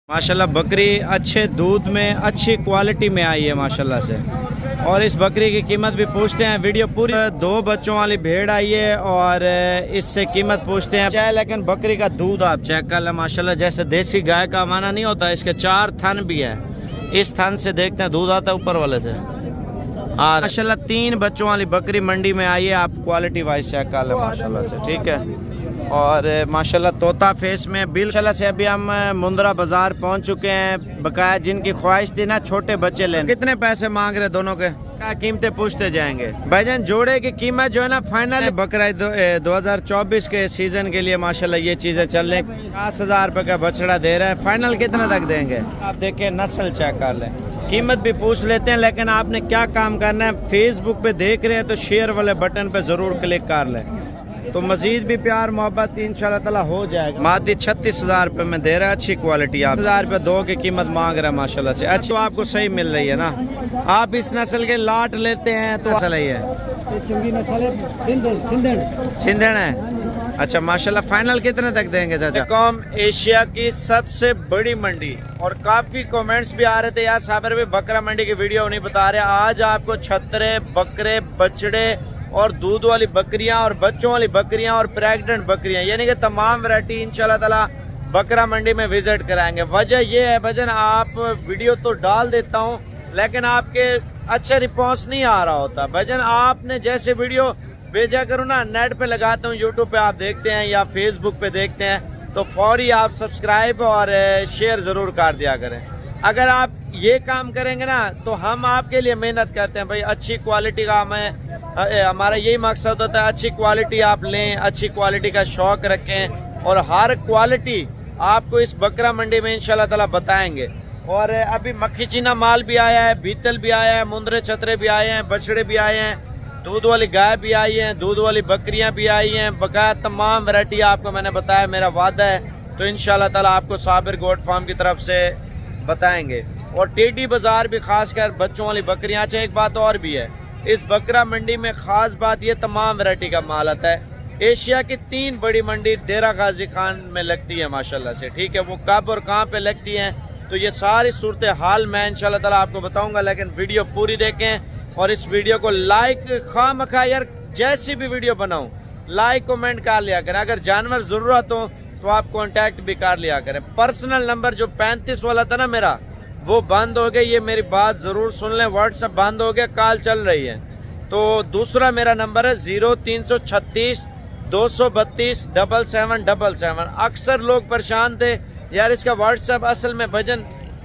माशाल्लाह बकरी अच्छे दूध में अच्छी क्वालिटी में आई है माशाल्लाह से। और इस बकरी की कीमत भी पूछते हैं। वीडियो पूरी। 2 बच्चों वाली भेड़ आई है और इससे कीमत पूछते हैं चाहे। लेकिन बकरी का दूध आप चेक कर लें माशाल्लाह, जैसे देसी गाय का माना नहीं होता। इसके 4 थन भी है। इस थन से देखते हैं दूध आता है ऊपर वाले से। और माशाल्लाह 3 बच्चों वाली बकरी मंडी में आई है। आप क्वालिटी वाइज चेक कर लें माशाल्लाह से, ठीक है। और माशाल्लाह तोता फेस में बिल। माशाल्लाह से अभी हम मुंद्रा बाजार पहुंच चुके हैं। बकाया जिनकी ख्वाहिश थी ना छोटे बच्चे लेने। कितने पैसे मांग रहे दोनों के, क्या कीमतें पूछते जाएंगे। भाईजान जोड़े की कीमत जो है ना फाइनल बकरा 2024 के सीजन के लिए माशाल्लाह ये चीजें चल रही। 50,000 रुपए का बछड़ा दे रहा है। फाइनल कितना तक देंगे आप देखें, नस्ल चेक कर लें, कीमत भी पूछ लेते हैं। लेकिन आपने क्या काम करना है, फेसबुक पे देख रहे हैं तो शेयर वाले बटन पे जरूर क्लिक कर लें, तो मजीद भी प्यार मोहब्बत इंशाल्लाह ताला हो जाएगा। मादी 36,000 रुपए में दे रहा है, अच्छी क्वालिटी। आप 1000 रुपए 2 की कीमत मांग रहा है माशाल्लाह से। अच्छा, तो आपको सही मिल रही है ना। आप इस नस्ल के लाट लेते हैं तो सही है। सिंधन है। अच्छा माशाल्लाह, फाइनल कितने तक देंगे चाचा? कॉम एशिया की सबसे बड़ी मंडी। और काफी कमेंट्स भी आ रहे थे यार साबर भी बकरा मंडी की वीडियो नहीं बता रहे। आज आपको छतरे, बकरे, बछड़े और दूध वाली बकरियां और बच्चों वाली बकरियां और प्रेग्नेंट बकरियां, यानी कि तमाम वैरायटी इंशाल्लाह ताला बकरा मंडी में विजिट कराएंगे। वजह यह है भजन, आप वीडियो तो डाल देता हूं लेकिन आपके अच्छा रिस्पॉन्स नहीं आ रहा होता। भजन आपने जैसे वीडियो भेजा करो ना, नेट पे लगाता हूँ, यूट्यूब पे आप देखते हैं या फेसबुक पे देखते हैं तो फौरी आप सब्सक्राइब और शेयर ज़रूर कर दिया करें। अगर आप ये काम करेंगे ना तो हम आपके लिए मेहनत करते हैं भाई। अच्छी क्वालिटी का हमारा यही मकसद होता है, अच्छी क्वालिटी आप लें, अच्छी क्वालिटी का शौक रखें और हर क्वालिटी आपको इस बकरा मंडी में इंशाल्लाह ताला बताएंगे। और अभी मक्खी चीना माल भी आया है, बीतल भी आया है, मुंदरे छतरे भी आए हैं, बछड़े भी आए हैं, दूध वाली गाय भी आई है, दूध वाली बकरियां भी आई हैं। बकाया तमाम वैरायटी आपको मैंने बताया, मेरा वादा है तो इंशाल्लाह ताला आपको साबिर गोट फार्म की तरफ से बताएंगे। और टेडी बाजार भी खासकर बच्चों वाली बकरियां। अच्छा, एक बात और भी है, इस बकरा मंडी में खास बात ये तमाम वैरायटी का माल आता है। एशिया की 3 बड़ी मंडी डेरा गाजी खान में लगती है माशाल्लाह से, ठीक है। वो कब और कहाँ पे लगती हैं तो ये सारी सूरत हाल मैं इंशाल्लाह ताला आपको बताऊंगा। लेकिन वीडियो पूरी देखें और इस वीडियो को लाइक खामखा यार, जैसी भी वीडियो बनाऊं लाइक कमेंट कर लिया करें। अगर जानवर जरूरत हो तो आप कांटेक्ट भी कर लिया करें। पर्सनल नंबर जो 35 वाला था ना मेरा, वो बंद हो गया। ये मेरी बात जरूर सुन लें, व्हाट्सएप बंद हो गया, कॉल चल रही है। तो दूसरा मेरा नंबर है 0336 232 7777। अक्सर लोग परेशान थे यार इसका व्हाट्सएप असल में भजन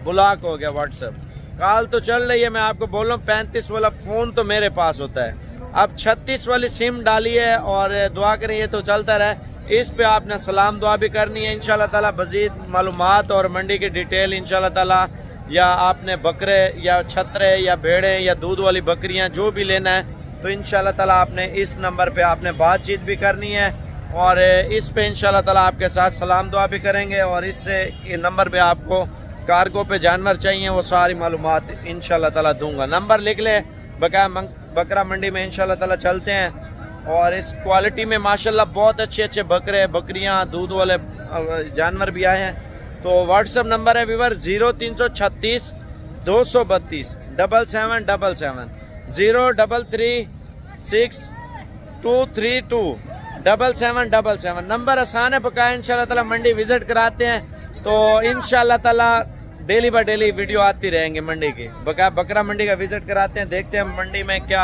ब्लॉक हो गया व्हाट्सएप। कॉल तो चल रही है, मैं आपको बोल रहा हूँ 35 वाला फ़ोन तो मेरे पास होता है। अब 36 वाली सिम डाली है और दुआ करें ये तो चलता रहे। इस पे आपने सलाम दुआ भी करनी है इंशाल्लाह ताला। मज़ीद मालूमात और मंडी की डिटेल इंशाल्लाह ताला, या आपने बकरे या छतरे या भेड़े या दूध वाली बकरियां जो भी लेना है तो इंशाल्लाह ताला आपने इस नंबर पे आपने बातचीत भी करनी है। और इस पे इंशाल्लाह ताला आपके साथ सलाम दुआ भी करेंगे। और इससे नंबर पे आपको कार्गो पे जानवर चाहिए वो सारी मालूमात इंशाल्लाह ताला दूंगा। नंबर लिख ले। बकरा मंडी में इंशाल्लाह ताला चलते हैं। और इस क्वालिटी में माशाल्लाह बहुत अच्छे अच्छे बकरे, बकरियां, दूध वाले जानवर भी आए हैं। तो व्हाट्सएप नंबर है व्यूअर 0336 232 7777 0336 232 7777। नंबर आसान है, बकाया इंशाल्लाह ताला मंडी विजिट कराते हैं तो इंशाल्लाह ताला डेली बाय डेली वीडियो आती रहेंगे मंडी की। बकाया बकरा मंडी का विजिट कराते हैं, देखते हैं मंडी में क्या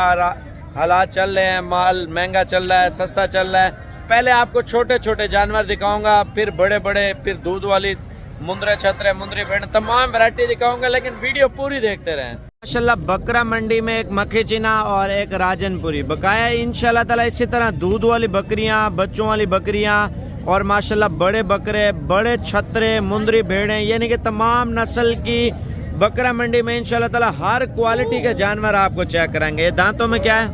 हालात चल रहे हैं। माल महंगा चल रहा है, सस्ता चल रहा है। पहले आपको छोटे छोटे जानवर दिखाऊंगा, फिर बड़े बड़े, फिर दूध वाली मुंदरे छतरे, मुंदरी भेड़, तमाम वैरायटी दिखाऊंगा। लेकिन वीडियो पूरी देखते रहें। माशाल्लाह बकरा मंडी में एक मक्खी चीना और एक राजनपुरी। बकाया इंशाल्लाह ताला इसी तरह दूध वाली बकरियां, बच्चों वाली बकरियां और माशाल्लाह बड़े बकरे, बड़े छतरे, मुंदरी भेड़ें, यानी कि तमाम नस्ल की बकरा मंडी में इंशाल्लाह ताला हर क्वालिटी के जानवर आपको चेक कराएंगे। ये दांतों में क्या है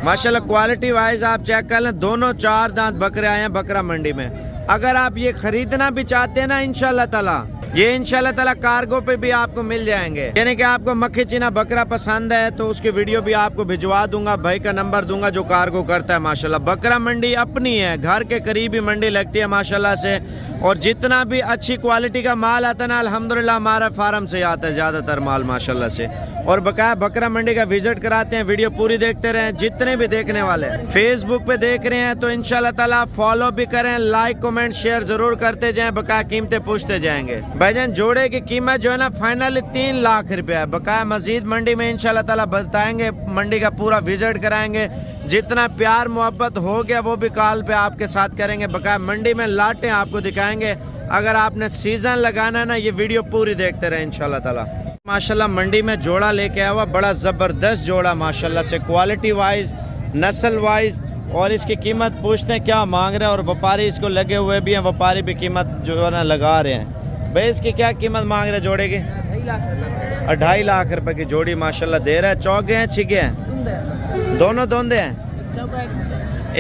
माशाल्लाह क्वालिटी वाइज आप चेक कर लें। दोनों 4 दांत बकरे आए हैं बकरा मंडी में। अगर आप ये खरीदना भी चाहते हैं ना इंशाल्लाह ताला ये इंशाल्लाह ताला कार्गो पे भी आपको मिल जाएंगे। यानी कि आपको मक्खी चीना बकरा पसंद है तो उसकी वीडियो भी आपको भिजवा दूंगा, भाई का नंबर दूंगा जो कार्गो करता है। माशाल्लाह बकरा मंडी अपनी है, घर के करीब ही मंडी लगती है माशाल्लाह से। और जितना भी अच्छी क्वालिटी का माल आता है ना अल्हम्दुलिल्लाह हमारा फार्म से आता है ज़्यादातर माल माशाल्लाह से। और बकाया बकरा मंडी का विजिट कराते हैं, वीडियो पूरी देखते रहें। जितने भी देखने वाले फेसबुक पे देख रहे हैं तो इंशाल्लाह ताला फॉलो भी करें, लाइक कमेंट शेयर जरूर करते जाएं, बकाया कीमतें पूछते जाएंगे। भाईजान जोड़े की कीमत जो है ना फाइनली 3 लाख रुपया है। बकाया मजीद मंडी में इंशाल्लाह ताला बताएंगे, मंडी का पूरा विजिट कराएंगे। जितना प्यार मोहब्बत हो गया वो भी कॉल पे आपके साथ करेंगे। बकाया मंडी में लाटें आपको दिखाएंगे। अगर आपने सीजन लगाना है ना ये वीडियो पूरी देखते रहे इंशाल्लाह ताला। माशाल्लाह मंडी में जोड़ा लेके आया हुआ, बड़ा ज़बरदस्त जोड़ा माशाल्लाह से, क्वालिटी वाइज नस्ल वाइज। और इसकी कीमत पूछते हैं क्या मांग रहे हैं, और व्यापारी इसको लगे हुए भी हैं, व्यापारी भी कीमत जो है ना लगा रहे हैं। भाई इसकी क्या कीमत मांग रहे हैं जोड़े की? 2.5 लाख रुपए की जोड़ी माशाल्लाह दे रहा है। चौके हैं छिके हैं? दोनों दोंदे हैं,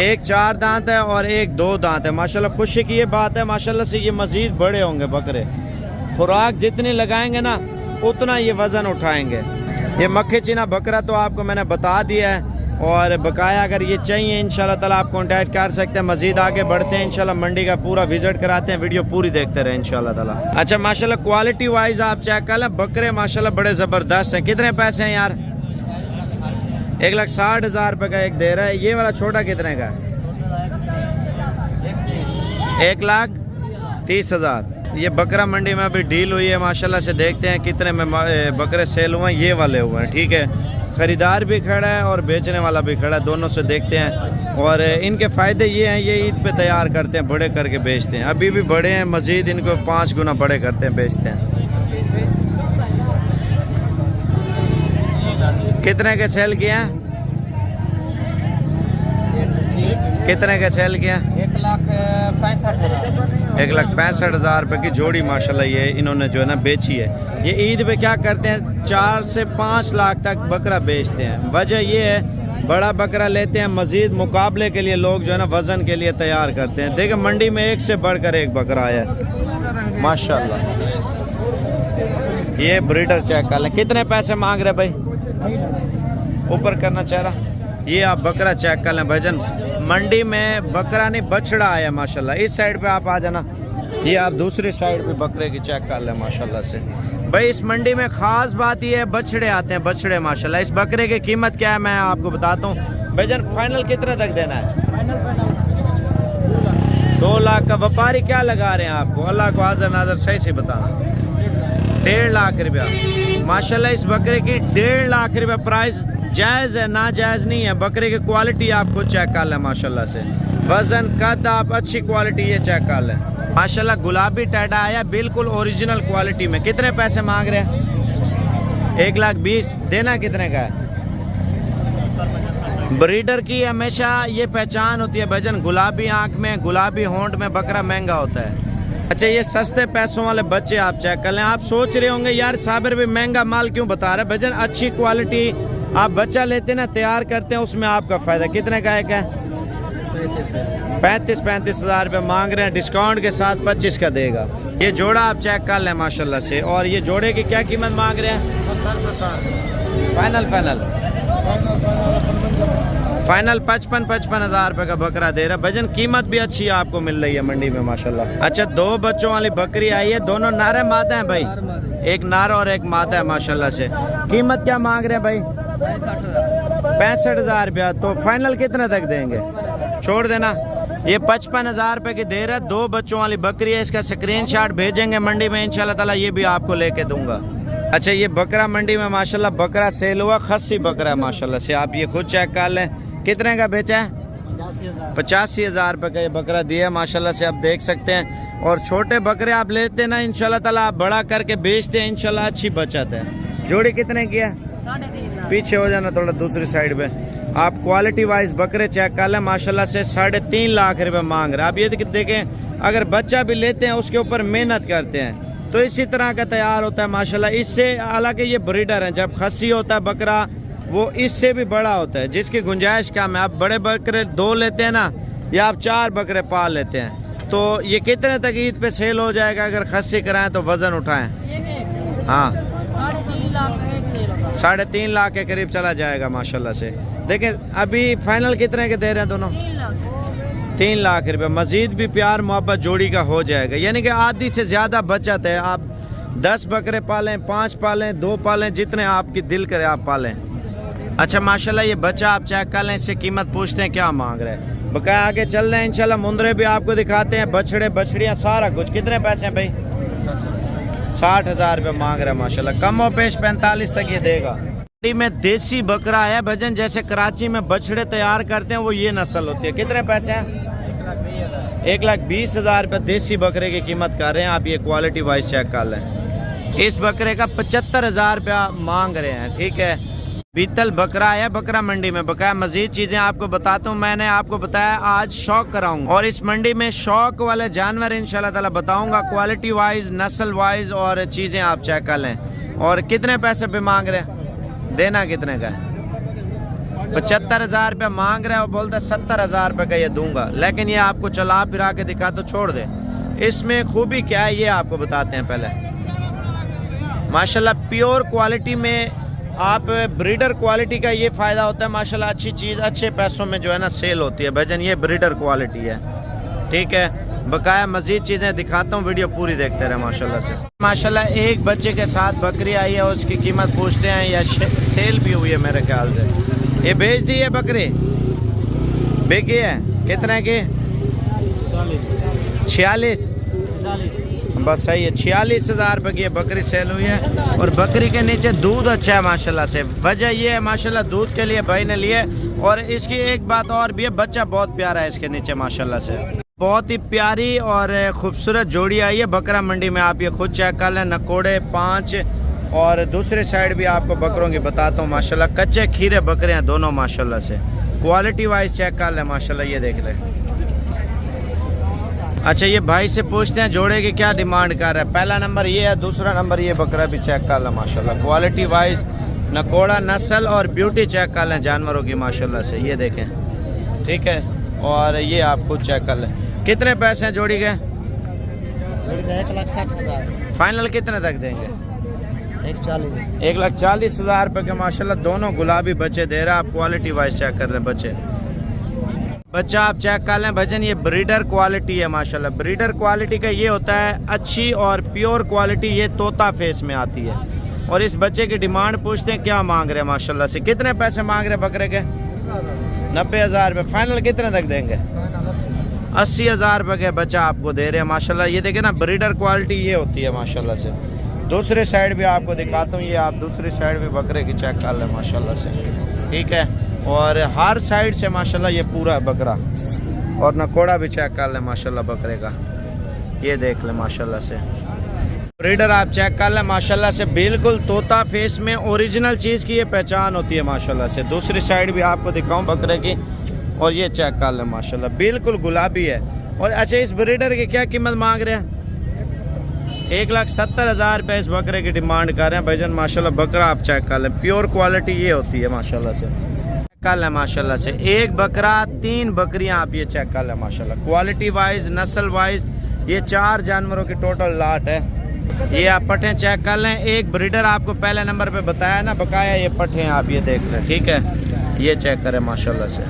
एक 4 दांत है और एक 2 दांत है माशाल्लाह। खुशी की ये बात है माशाल्लाह से ये मजीद बड़े होंगे बकरे। खुराक जितनी लगाएंगे ना उतना ये वजन उठाएंगे। ये मक्खी चीना बकरा तो आपको मैंने बता दिया है। और बकाया अगर ये चाहिए इंशाल्लाह ताला आप कांटेक्ट कर सकते हैं। मजीद आगे बढ़ते हैं इंशाल्लाह, मंडी का पूरा विजिट कराते हैं, वीडियो पूरी देखते रहे इंशाल्लाह ताला। अच्छा माशाल्लाह क्वालिटी वाइज आप चेक कर लें, बकरे माशाल्लाह बड़े ज़बरदस्त हैं। कितने पैसे हैं यार? 1,60,000 रुपये का एक दे रहा है। ये वाला छोटा कितने का है? 1,30,000। ये बकरा मंडी में अभी डील हुई है माशाल्लाह से। देखते हैं कितने में बकरे सेल हुए हैं। ये वाले हुए हैं, ठीक है। ख़रीदार भी खड़ा है और बेचने वाला भी खड़ा है, दोनों से देखते हैं। और इनके फ़ायदे ये हैं, ये ईद पे तैयार करते हैं, बड़े करके बेचते हैं। अभी भी बड़े हैं, मज़ीद इनको 5 गुना बड़े करते हैं, बेचते हैं। कितने के सेल किया? कितने के सेल किया? 1,65,000 रुपये की जोड़ी माशाल्लाह ये इन्होंने जो है ना बेची है। ये ईद पे क्या करते हैं 4 से 5 लाख तक बकरा बेचते हैं। वजह ये है बड़ा बकरा लेते हैं, मजीद मुकाबले के लिए लोग जो है ना वज़न के लिए तैयार करते हैं। देखिए मंडी में एक से बढ़कर एक बकरा आया है माशाल्लाह। ये ब्रीडर चेक कर लें, कितने पैसे मांग रहे भाई? ऊपर करना चेहरा। ये आप बकरा चेक कर लें भाईजान, मंडी में बकरा नहीं बछड़ा आया माशाल्लाह। इस साइड पे आप आ जाना, ये आप दूसरी साइड पे बकरे की चेक कर लें माशाल्लाह से। भाई इस मंडी में ख़ास बात ये है बछड़े आते हैं, बछड़े माशाल्लाह। इस बकरे की कीमत क्या है मैं आपको बताता हूँ भाईजान। फाइनल कितने तक देना है? 2 लाख का। व्यापारी क्या लगा रहे हैं आपको? अल्लाह को हाज़िर नाज़र सही से बताना। 1.5 लाख रुपया माशाल्लाह। इस बकरे की 1.5 लाख रुपया प्राइस जायज़ है, ना जायज़ नहीं है। बकरे की क्वालिटी आप खुद चेक कर लें माशाल्लाह से। वज़न कद आप अच्छी क्वालिटी ये चेक कर लें माशाल्लाह। गुलाबी टैडा आया बिल्कुल ओरिजिनल क्वालिटी में। कितने पैसे मांग रहे हैं? 1,20,000। देना कितने का है? ब्रीडर की हमेशा ये पहचान होती है भजन, गुलाबी आंख में, गुलाबी होंठ में बकरा महंगा होता है। अच्छा ये सस्ते पैसों वाले बच्चे आप चेक कर लें। आप सोच रहे होंगे यार साबिर भी महंगा माल क्यों बता रहे हैं? भजन अच्छी क्वालिटी आप बच्चा लेते ना तैयार करते हैं, उसमें आपका फ़ायदा। कितने का है? 35,000 रुपये मांग रहे हैं, डिस्काउंट के साथ 25 का देगा। ये जोड़ा आप चेक कर लें माशाल्लाह से। और ये जोड़े की क्या कीमत मांग रहे हैं? फाइनल 55,000 रुपये का बकरा दे रहा है भजन। कीमत भी अच्छी आपको मिल रही है मंडी में माशाल्लाह। अच्छा 2 बच्चों वाली बकरी आई है, दोनों नारे मादा हैं भाई, एक नारा और एक मादा है माशाल्लाह से। कीमत क्या मांग रहे हैं भाई? 65,000 रुपया। तो फाइनल कितने तक देंगे? छोड़ देना। ये 55,000 रुपये की दे रहा है, 2 बच्चों वाली बकरी है। इसका स्क्रीनशॉट भेजेंगे मंडी में इंशाल्लाह ताला, ये भी आपको लेके दूंगा। अच्छा ये बकरा मंडी में माशाल्लाह बकरा सेल हुआ, खस्सी बकरा है माशाल्लाह से। आप ये खुद चेक कर लें कितने का बेचा है? 85,000 रुपये का ये बकरा दिया माशाल्लाह से, आप देख सकते हैं। और छोटे बकरे आप लेते हैं ना इंशाल्लाह ताला आप बड़ा करके बेचते हैं इंशाल्लाह, अच्छी बचत है। जोड़ी कितने की है? 3.5। पीछे हो जाना थोड़ा दूसरी साइड पे। आप क्वालिटी वाइज बकरे चेक कर लें माशाल्लाह से। 3.5 लाख रुपए मांग रहे हैं। आप ये देखें अगर बच्चा भी लेते हैं उसके ऊपर मेहनत करते हैं तो इसी तरह का तैयार होता है माशाल्लाह। इससे हालांकि ये ब्रीडर हैं, जब खस्सी होता है बकरा वो इससे भी बड़ा होता है जिसकी गुंजाइश कम है। आप बड़े बकरे 2 लेते हैं ना या आप 4 बकरे पाल लेते हैं तो ये कितने तक ईद पे सेल हो जाएगा अगर खस्सी कराएं तो वजन उठाएं? हाँ 3.5 लाख के करीब चला जाएगा माशाल्लाह से। देखें अभी फाइनल कितने के दे रहे हैं दोनों? 3 लाख रुपए। मजीद भी प्यार मोहब्बत जोड़ी का हो जाएगा, यानी कि आधी से ज़्यादा बचत है। आप 10 बकरे पालें, 5 पालें, 2 पालें, जितने आपकी दिल करे आप पालें। अच्छा माशाल्लाह ये बच्चा आप चेक कर लें, इससे कीमत पूछते हैं क्या मांग रहे हैं। बकाया आगे चल रहे हैं इंशाल्लाह, मुंदरे भी आपको दिखाते हैं, बछड़े बछड़ियाँ सारा कुछ। कितने पैसे हैं भाई? 60,000 रुपये मांग रहे हैं माशाल्लाह। कम और पेश 45 तक ये देगा। में देसी बकरा है भजन, जैसे कराची में बछड़े तैयार करते हैं वो ये नस्ल होती है। कितने पैसे हैं? 1,20,000 रुपये देसी बकरे की कीमत कर रहे हैं। आप ये क्वालिटी वाइज चेक कर लें। इस बकरे का 75,000 रुपया मांग रहे हैं। ठीक है, बीतल बकरा है बकरा मंडी में। बकाया मजीद चीज़ें आपको बताता हूँ। मैंने आपको बताया आज शौक कराऊंगा, और इस मंडी में शौक वाले जानवर इंशाल्लाह ताला बताऊंगा, क्वालिटी वाइज, नस्ल वाइज, और चीज़ें आप चेक कर लें। और कितने पैसे पे मांग रहे हैं? देना कितने का है? 75,000 रुपये मांग रहे हैं और बोलते 70,000 रुपये का ये दूंगा। लेकिन ये आपको चला फिरा के दिखा तो छोड़ दे। इसमें खूबी क्या है ये आपको बताते हैं पहले। माशाल्लाह प्योर क्वालिटी में, आप ब्रीडर क्वालिटी का ये फ़ायदा होता है माशाल्लाह, अच्छी चीज़ अच्छे पैसों में जो है ना सेल होती है भजन। ये ब्रीडर क्वालिटी है। ठीक है, बकाया मज़ीद चीज़ें दिखाता हूँ, वीडियो पूरी देखते रहे माशाल्लाह से। माशाल्लाह एक बच्चे के साथ बकरी आई है, उसकी कीमत पूछते हैं, या सेल भी हुई है मेरे ख्याल से। ये बेच दी है बकरी? बिकी है? कितने की? 46? बस सही है, 46,000 रुपये की बकरी सेल हुई है। और बकरी के नीचे दूध अच्छा है माशाल्लाह से। वजह ये है माशाल्लाह दूध के लिए भाई ने लिए। और इसकी एक बात और भी है, बच्चा बहुत प्यारा है इसके नीचे माशाल्लाह से। बहुत ही प्यारी और खूबसूरत जोड़ी आई है बकरा मंडी में। आप ये खुद चेक कर लें। नकोड़े 5, और दूसरे साइड भी आपको बकरों की बताता हूँ माशाल्लाह। कच्चे खीरे बकरे हैं दोनों माशाल्लाह से। क्वालिटी वाइज चेक कर लें माशाल्लाह, ये देख लें। अच्छा ये भाई से पूछते हैं जोड़े की क्या डिमांड कर रहा है। पहला नंबर ये है, दूसरा नंबर ये बकरा भी चेक कर लें माशाल्लाह। क्वालिटी वाइज नकोड़ा नस्ल और ब्यूटी चेक कर लें जानवरों की माशाल्लाह से, ये देखें। ठीक है, और ये आप खुद चेक कर लें। कितने पैसे हैं जोड़ी के? 1,60,000। फाइनल कितने तक देंगे? 1,40,000। 1,40,000 रुपये के माशाल्लाह दोनों गुलाबी बच्चे दे रहा है। आप क्वालिटी वाइज चेक कर लें बच्चे। बच्चा आप चेक कर लें भजन, ये ब्रीडर क्वालिटी है माशाल्लाह। ब्रीडर क्वालिटी का ये होता है अच्छी और प्योर क्वालिटी, ये तोता फेस में आती है। और इस बच्चे की डिमांड पूछते हैं क्या मांग रहे हैं माशाल्लाह से। कितने पैसे मांग रहे हैं बकरे के? 90,000 रुपये। फाइनल कितने तक देंगे? 80,000 रुपये के बच्चा आपको दे रहे हैं माशाल्लाह। ये देखें ना, ब्रीडर क्वालिटी ये होती है माशाल्लाह से। दूसरे साइड भी आपको दिखाता हूँ, ये आप दूसरी साइड भी बकरे की चेक कर लें माशाल्लाह से। ठीक है, और हर साइड से माशाल्लाह ये पूरा बकरा। और नकोड़ा भी चेक कर लें माशाल्लाह बकरे का, ये देख लें माशाल्लाह से। ब्रीडर आप चेक कर लें माशाल्लाह से, बिल्कुल तोता फेस में ओरिजिनल चीज़ की ये पहचान होती है माशाल्लाह से। दूसरी साइड भी आपको दिखाऊं बकरे की, और ये चेक कर लें माशाल्लाह बिल्कुल गुलाबी है। और अच्छा इस ब्रीडर की क्या कीमत मांग रहे हैं? 1,70,000 रुपये इस बकरे की डिमांड कर रहे हैं भाईजान माशाल्लाह। बकरा आप चेक कर लें, प्योर क्वालिटी ये होती है माशाल्लाह से। कर लें माशाल्लाह से, एक बकरा 3 बकरियां आप ये चेक कर लें माशाल्लाह। क्वालिटी वाइज नस्ल वाइज ये 4 जानवरों की टोटल लाट है। ये आप पट्ठे चेक कर लें। एक ब्रीडर आपको पहले नंबर पे बताया ना, बकाया ये पट्ठे हैं आप ये देख लें। ठीक है, ये चेक करें माशाल्लाह से।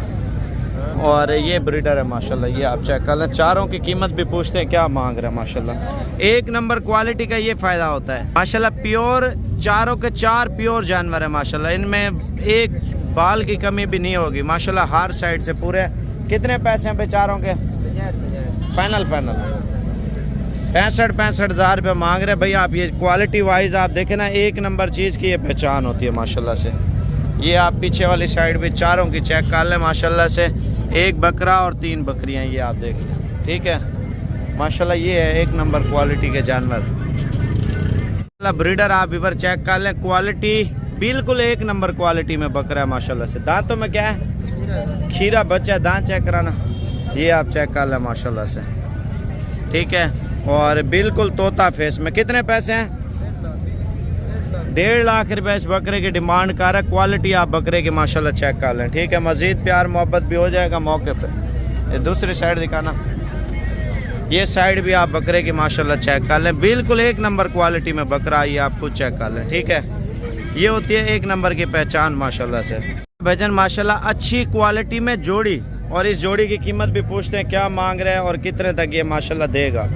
और ये ब्रीडर है माशाल्लाह, ये आप चेक कर लें। चारों की कीमत भी पूछते हैं क्या मांग रहे हैं माशाल्लाह। एक नंबर क्वालिटी का ये फ़ायदा होता है माशाल्लाह। प्योर चारों के 4 प्योर जानवर है माशाल्लाह। इनमें एक बाल की कमी भी नहीं होगी माशाल्लाह, हर साइड से पूरे। कितने पैसे हैं बेचारों के? फाइनल 65,000 रुपये मांग रहे भाई। आप ये क्वालिटी वाइज आप देखें ना, एक नंबर चीज़ की ये पहचान होती है माशाल्लाह से। ये आप पीछे वाली साइड भी चारों की चेक कर लें माशाल्लाह से। एक बकरा और 3 बकरियां ये आप देख लें। ठीक है माशाल्लाह, ये है एक नंबर क्वालिटी के जानवर। ब्रीडर आप इधर चेक कर लें, क्वालिटी बिल्कुल एक नंबर क्वालिटी में बकरा है माशाल्लाह से। दांतों में क्या है? खीरा बच्चा, दांत चेक कराना, ये आप चेक कर लें माशाल्लाह से। ठीक है, और बिल्कुल तोता फेस में। कितने पैसे हैं? 1.5 लाख रुपए इस बकरे की डिमांड कर रहा है। क्वालिटी आप बकरे की माशाल्लाह चेक कर लें। ठीक है, मज़ीद प्यार मोहब्बत भी हो जाएगा मौके पे। ये दूसरी साइड दिखाना, ये साइड भी आप बकरे की माशाल्लाह चेक कर लें, बिल्कुल एक नंबर क्वालिटी में बकरा, ये आप खुद चेक कर लें। ठीक है, ये होती है एक नंबर की पहचान माशाल्लाह से। भाईजान माशाल्लाह अच्छी क्वालिटी में जोड़ी, और इस जोड़ी की कीमत भी पूछते हैं क्या मांग रहे हैं और कितने तक ये माशाल्लाह देगा।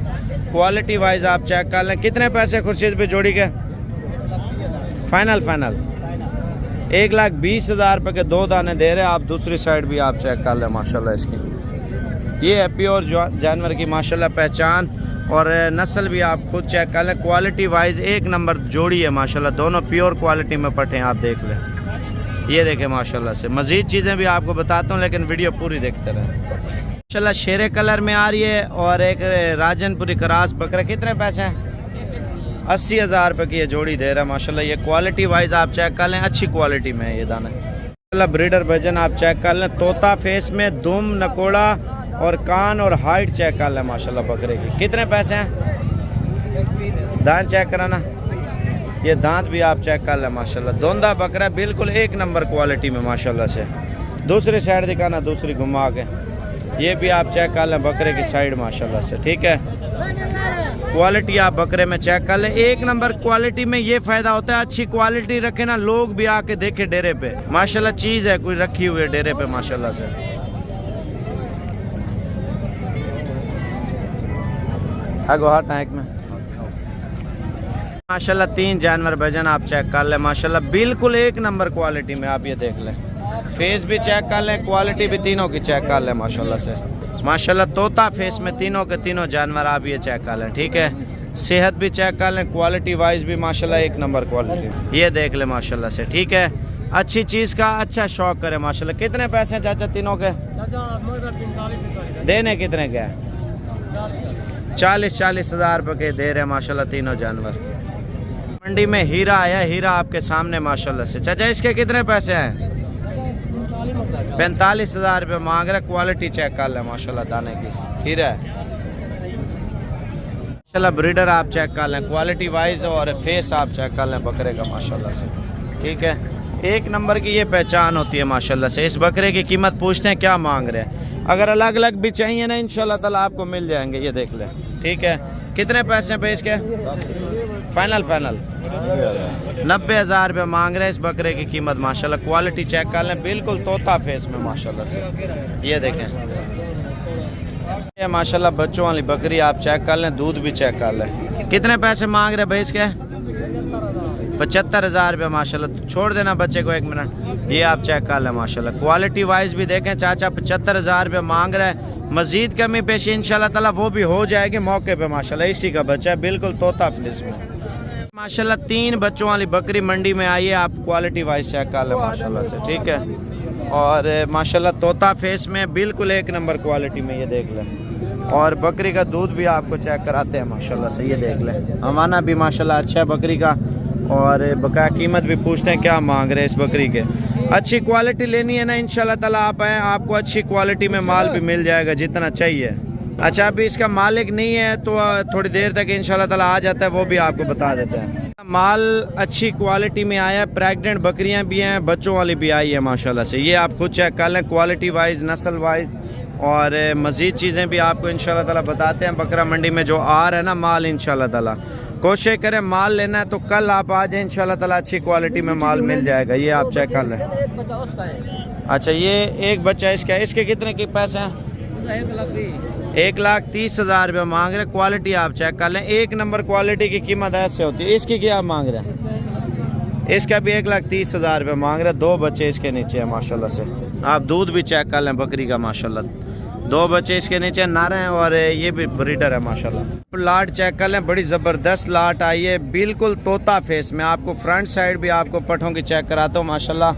क्वालिटी वाइज आप चेक कर लें। कितने पैसे खुर्शीद भी जोड़ी के? फाइनल 1,20,000 रुपये के 2 दाने दे रहे हैं आप। दूसरी साइड भी आप चेक कर लें माशाल्लाह इसकी। ये है प्योर जानवर की माशाल्लाह पहचान, और नस्ल भी आप खुद चेक कर लें। क्वालिटी वाइज एक नंबर जोड़ी है माशाल्लाह, दोनों प्योर क्वालिटी में पट्टे हैं, आप देख लें। ये देखें माशाल्लाह से। मज़ीद चीज़ें भी आपको बताता हूँ, लेकिन वीडियो पूरी देखते रहें। माशाल्लाह शेरे कलर में आ रही है, और एक राजनपुरी क्रास बकरा। कितने पैसे हैं? 80,000 रुपये की ये जोड़ी दे रहा है माशाल्लाह। ये क्वालिटी वाइज आप चेक कर लें, अच्छी क्वालिटी में है ये दाना माशाल्लाह। ब्रीडर वजन आप चेक कर लें, तोता फेस में दुम नकोड़ा और कान और हाइट चेक कर लें माशाल्लाह बकरे की। कितने पैसे हैं? दांत चेक कराना, ये दांत भी आप चेक कर लें माशाल्लाह। दोंदा बकरा बिल्कुल एक नंबर क्वालिटी में माशाल्लाह से। दूसरी साइड दिखाना, दूसरी घुमा के, ये भी आप चेक कर लें बकरे की साइड माशाल्लाह से। ठीक है, क्वालिटी आप बकरे में चेक कर लें, एक नंबर क्वालिटी में। ये फ़ायदा होता है अच्छी क्वालिटी रखे ना, लोग भी आके देखे डेरे पे माशाल्लाह चीज़ है कोई रखी हुई है डेरे पे माशाल्लाह से। टैंक में माशाल्लाह 3 जानवर वजन आप चेक कर लें माशाल्लाह, बिल्कुल एक नंबर क्वालिटी में। आप ये देख लें, फेस भी चेक कर लें, क्वालिटी भी तीनों की चेक कर लें माशाल्लाह से। माशाल्लाह तोता फेस में तीनों के तीनों जानवर आप ये चेक कर लें। ठीक है, सेहत भी चेक कर लें, क्वालिटी वाइज भी माशाल्लाह एक नंबर क्वालिटी, ये देख लें माशाल्लाह से। ठीक है, अच्छी चीज़ का अच्छा शौक करें माशाल्लाह। कितने पैसे हैं चाचा तीनों के? देने कितने के? 40,000 रुपये के दे रहे हैं माशाल्लाह तीनों जानवर। मंडी में हीरा आया, हीरा आपके सामने माशाल्लाह से। चाचा इसके कितने पैसे हैं? 45,000 रुपये मांग रहे। क्वालिटी चेक कर लें माशाल्लाह दाने की, हीरा है माशाल्लाह। ब्रीडर आप चेक कर लें, क्वालिटी वाइज और फेस आप चेक कर लें बकरे का माशाल्लाह से। ठीक है, एक नंबर की ये पहचान होती है माशाल्लाह से। इस बकरे की कीमत पूछते हैं क्या मांग रहे हैं, अगर अलग अलग भी चाहिए ना इंशाल्लाह ताला आपको मिल जाएंगे। ये देख लें। ठीक है, कितने पैसे हैं पे इसके? फाइनल 90,000 रुपये मांग रहे हैं इस बकरे की कीमत माशाल्लाह। क्वालिटी चेक कर लें, बिल्कुल तोता फेस में माशाल्लाह से। ये देखें, ये माशाल्लाह बच्चों वाली बकरी आप चेक कर लें, दूध भी चेक कर लें। कितने पैसे मांग रहे हैं भाई इसके? 75,000 रुपये माशाल्लाह। छोड़ देना बच्चे को 1 मिनट, ये आप चेक कर लें माशाल्लाह। क्वालिटी वाइज भी देखें, चाचा 75,000 रुपये मांग रहे हैं। मजीद कमी पेशी इंशाल्लाह ताला वो भी हो जाएगी मौके पे माशाल्लाह। इसी का बच्चा है, बिल्कुल तोता फेस में माशाल्लाह। 3 बच्चों वाली बकरी मंडी में आई है, आप क्वालिटी वाइज चेक कर लें माशाल्लाह से। ठीक है, और माशाल्लाह तोता फेस में बिल्कुल एक नंबर क्वालिटी में, ये देख लें। और बकरी का दूध भी आपको चेक कराते हैं माशाल्लाह से। ये देख लें, हमाना भी माशाल्लाह अच्छा है बकरी का, और बकाया कीमत भी पूछते हैं क्या मांग रहे हैं इस बकरी के। अच्छी क्वालिटी लेनी है ना इंशाल्लाह ताला आप आए, आपको अच्छी क्वालिटी में माल भी मिल जाएगा जितना चाहिए। अच्छा, अभी इसका मालिक नहीं है तो थोड़ी देर तक इंशाल्लाह ताला आ जाता है, वो भी आपको बता देते हैं। माल अच्छी क्वालिटी में आया है, प्रेग्नेंट बकरियां भी हैं, बच्चों वाली भी आई है माशाल्लाह से। ये आप खुद चेक कर लें, क्वालिटी वाइज, नस्ल वाइज, और मज़ीद चीज़ें भी आपको इंशाल्लाह ताला बताते हैं। बकरा मंडी में जो आ रहा है ना माल, इंशाल्लाह ताला कोशिश करें माल लेना है तो कल आप आ जाए इंशाल्लाह ताला, अच्छी क्वालिटी में माल मिल जाएगा। ये आप चेक कर लें। अच्छा, ये एक बच्चा इसका, इसके कितने के पैसे हैं? 1,30,000 रुपये मांग रहे। क्वालिटी आप चेक कर लें, एक नंबर क्वालिटी की कीमत ऐसे होती है। इसकी क्या मांग रहे हैं? इसका भी 1,30,000 रुपये मांग रहे। 2 बच्चे इसके नीचे हैं माशाल्लाह से। आप दूध भी चेक कर लें बकरी का माशाल्लाह। 2 बच्चे इसके नीचे नर हैं, और ये भी ब्रीडर है माशाल्लाह। लाट चेक कर लें, बड़ी ज़बरदस्त लाट आई है, बिल्कुल तोता फेस में। आपको फ्रंट साइड भी आपको पठों की चेक कराता हूँ माशाल्लाह।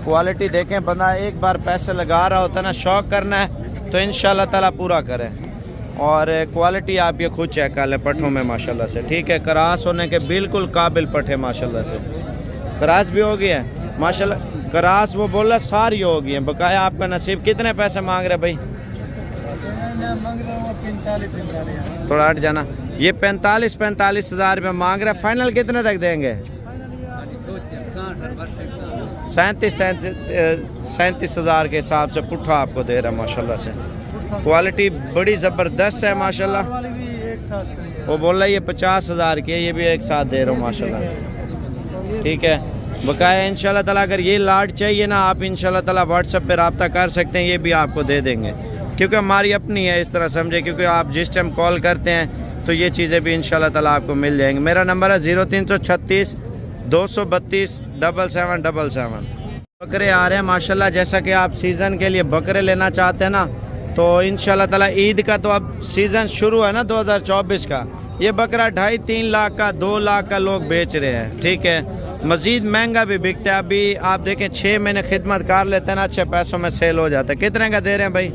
क्वालिटी देखें, बंदा एक बार पैसे लगा रहा होता है ना, शौक करना है तो इंशाल्लाह ताला पूरा करें। और क्वालिटी आप ये खुद चेक कर लें पठों में माशाल्लाह से। ठीक है, क्रास होने के बिल्कुल काबिल पठे माशाल्लाह से। क्रास भी हो गई है माशाल्लाह, क्रास वो बोल रहा सारी हो गई है, बकाया आपका नसीब। कितने पैसे मांग रहे भाई? थोड़ा हट जाना। ये 45,000 रुपये मांग रहे। फाइनल कितने तक देंगे? 37,000 के हिसाब से पुट्ठा आपको दे रहा है माशाल्लाह से। क्वालिटी बड़ी ज़बरदस्त है माशाल्लाह। वाली भी एक साथ है। वो बोल रहा है ये 50,000 की है, ये भी एक साथ दे रहा हूँ माशाल्लाह। ठीक है, बकाया इंशाल्लाह ताला अगर ये लाट चाहिए ना आप इंशाल्लाह ताला व्हाट्सएप पे रब्ता कर सकते हैं, ये भी आपको दे देंगे क्योंकि हमारी अपनी है, इस तरह समझे, क्योंकि आप जिस टाइम कॉल करते हैं तो ये चीज़ें भी इंशाल्लाह ताला आपको मिल जाएंगी। मेरा नंबर है 0336 232 7777। बकरे आ रहे हैं माशाल्लाह, जैसा कि आप सीज़न के लिए बकरे लेना चाहते हैं ना तो इंशाल्लाह ताला ईद का तो अब सीज़न शुरू है ना 2024 का, ये बकरा 2.5-3 लाख का 2 लाख का लोग बेच रहे हैं। ठीक है, मज़ीद महंगा भी बिकता है। अभी आप देखें 6 महीने खिदमत कर लेते हैं ना, अच्छे पैसों में सेल हो जाता है। कितने का दे रहे हैं भाई?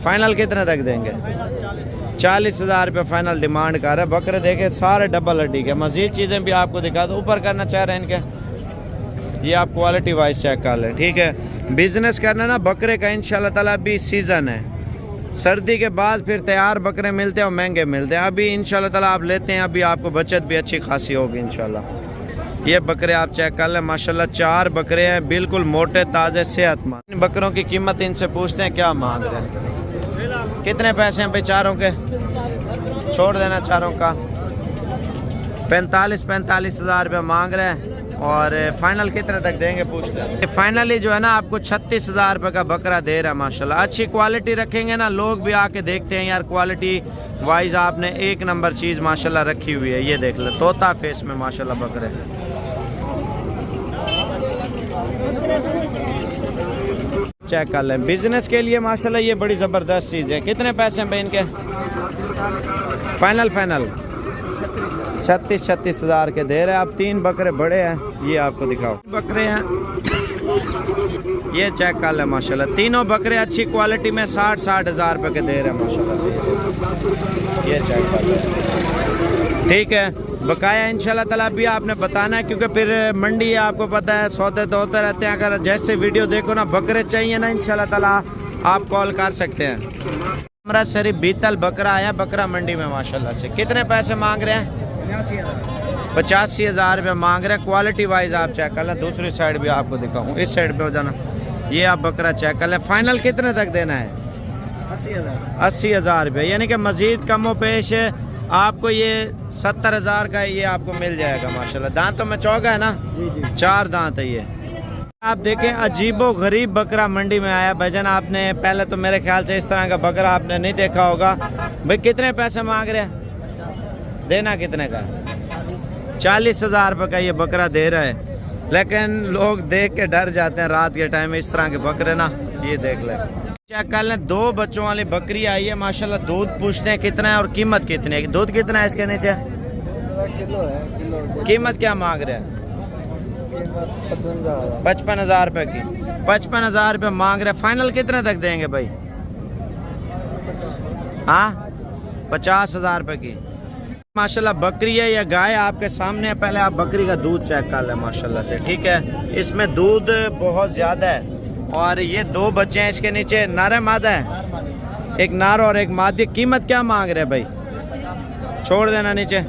फाइनल कितने तक देंगे? 40,000 रुपये फाइनल डिमांड कर रहे हैं। बकरे देखे सारे डबल हड्डी के। मज़ीद चीज़ें भी आपको दिखा दो, ऊपर करना चाह रहे हैं इनके, ये आप क्वालिटी वाइज चेक कर लें। ठीक है, बिजनेस करना ना बकरे का इंशाल्लाह ताला अभी सीज़न है, सर्दी के बाद फिर तैयार बकरे मिलते हैं और महंगे मिलते हैं। अभी इंशाल्लाह ताला आप लेते हैं, अभी आपको बचत भी अच्छी खासी होगी इंशाल्लाह। ये बकरे आप चेक कर लें माशाल्लाह, 4 बकरे हैं बिल्कुल मोटे ताज़े सेहतमंद। इन बकरों की कीमत इनसे पूछते हैं क्या मांग रहे हैं, कितने पैसे हैं भाई चारों के? छोड़ देना चारों का। 45,000 रुपये मांग रहे हैं और फाइनल कितने तक देंगे पूछते हैं। फाइनली जो है ना आपको 36,000 रुपये का बकरा दे रहा है माशाल्लाह। अच्छी क्वालिटी रखेंगे ना, लोग भी आके देखते हैं यार क्वालिटी वाइज आपने एक नंबर चीज़ माशाल्लाह रखी हुई है। ये देख ले तोता फेस में माशाल्लाह बकरे। चेक कर लें, बिजनेस के लिए माशाल्लाह ये बड़ी ज़बरदस्त चीज़ है। कितने पैसे हैं भाई इनके? फाइनल 36,000 के दे रहे हैं आप। 3 बकरे बड़े हैं, ये आपको दिखाओ बकरे हैं, ये चेक कर लें माशाल्लाह। तीनों बकरे अच्छी क्वालिटी में 60,000 रुपये के दे रहे हैं माशाल्लाह से। ये चेक कर लें। ठीक है, बकाया इंशाल्लाह ताला भी आपने बताना है क्योंकि फिर मंडी है, आपको पता है सौदे तो होते रहते हैं। अगर जैसे वीडियो देखो ना बकरे चाहिए ना इंशाल्लाह ताला आप कॉल कर सकते हैं। हमारा शरीफ बीतल बकरा आया बकरा मंडी में माशाल्लाह से। कितने पैसे मांग रहे हैं? 85,000 रुपये मांग रहे हैं। क्वालिटी वाइज आप चेक कर लें। दूसरी साइड भी आपको दिखाऊँ, इस साइड पे हो जाना। ये आप बकरा चेक कर लें। फाइनल कितने तक देना है? 80,000 रुपये, यानी कि मज़ीद कमो पेश आपको ये 70,000 का ये आपको मिल जाएगा माशाल्लाह। दांतों में चौका है ना? जी। 4 दांत है ये। आप देखें अजीबो गरीब बकरा मंडी में आया भजन। आपने पहले तो मेरे ख्याल से इस तरह का बकरा आपने नहीं देखा होगा। भाई कितने पैसे मांग रहे हैं? देना कितने का? 40,000 रुपये का ये बकरा दे रहा है, लेकिन लोग देख के डर जाते हैं रात के टाइम इस तरह के बकरे ना। ये देख लें, चेक कर लें। 2 बच्चों वाली बकरी आई है माशाल्लाह। दूध पूछते हैं कितना है और कीमत कितनी है? दूध कितना है इसके नीचे? किलो है। कीमत क्या मांग रहे हैं? 55,000 रुपये की। 55,000 रुपये मांग रहे हैं। फाइनल कितने तक देंगे भाई? हाँ, 50,000 रुपये की माशाल्लाह बकरी है या गाय आपके सामने है। पहले आप बकरी का दूध चेक कर लें माशाल्लाह से। ठीक है, इसमें दूध बहुत ज़्यादा है और ये 2 बच्चे हैं इसके नीचे। नर है मादा है? एक नर और एक मादी। कीमत क्या मांग रहे हैं भाई? छोड़ देना नीचे।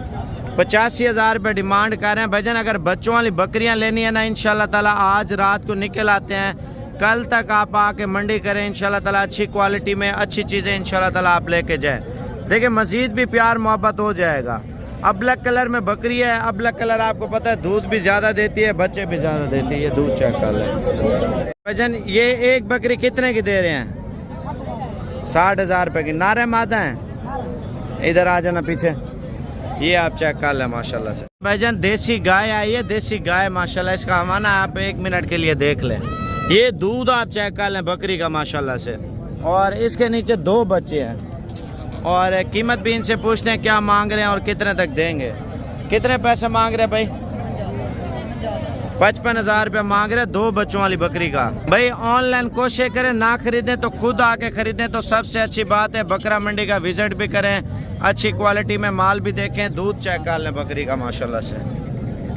85,000 रुपये डिमांड कर रहे हैं भजन। अगर बच्चों वाली बकरियां लेनी है ना इंशाल्लाह ताला आज रात को निकल आते हैं, कल तक आप आके मंडी करें इंशाल्लाह ताला। अच्छी क्वालिटी में अच्छी चीज़ें इंशाल्लाह ताला आप लेके जाएं। देखिए मज़ीद भी प्यार मोहब्बत हो जाएगा। अबलक कलर में बकरी है। अबलक कलर आपको पता है दूध भी ज़्यादा देती है, बच्चे भी ज़्यादा देती है। ये दूध चेक कर लें भजन। ये एक बकरी कितने की दे रहे हैं? 60,000 रुपये की। नारे मादा हैं, इधर आ जाना पीछे। ये आप चेक कर लें माशाल्लाह से। भाईजान देसी गाय आई है, देसी गाय माशाल्लाह। इसका हमारा आप 1 मिनट के लिए देख लें। ये दूध आप चेक कर लें बकरी का माशाल्लाह से। और इसके नीचे 2 बच्चे हैं और कीमत भी इनसे पूछते हैं क्या मांग रहे हैं और कितने तक देंगे। कितने पैसे मांग रहे हैं भाई? 55,000 रुपये मांग रहे हैं 2 बच्चों वाली बकरी का। भाई ऑनलाइन कोशिश करें ना खरीदें तो खुद आके खरीदें तो सबसे अच्छी बात है। बकरा मंडी का विजिट भी करें, अच्छी क्वालिटी में माल भी देखें। दूध चेक कर लें बकरी का माशाल्लाह से।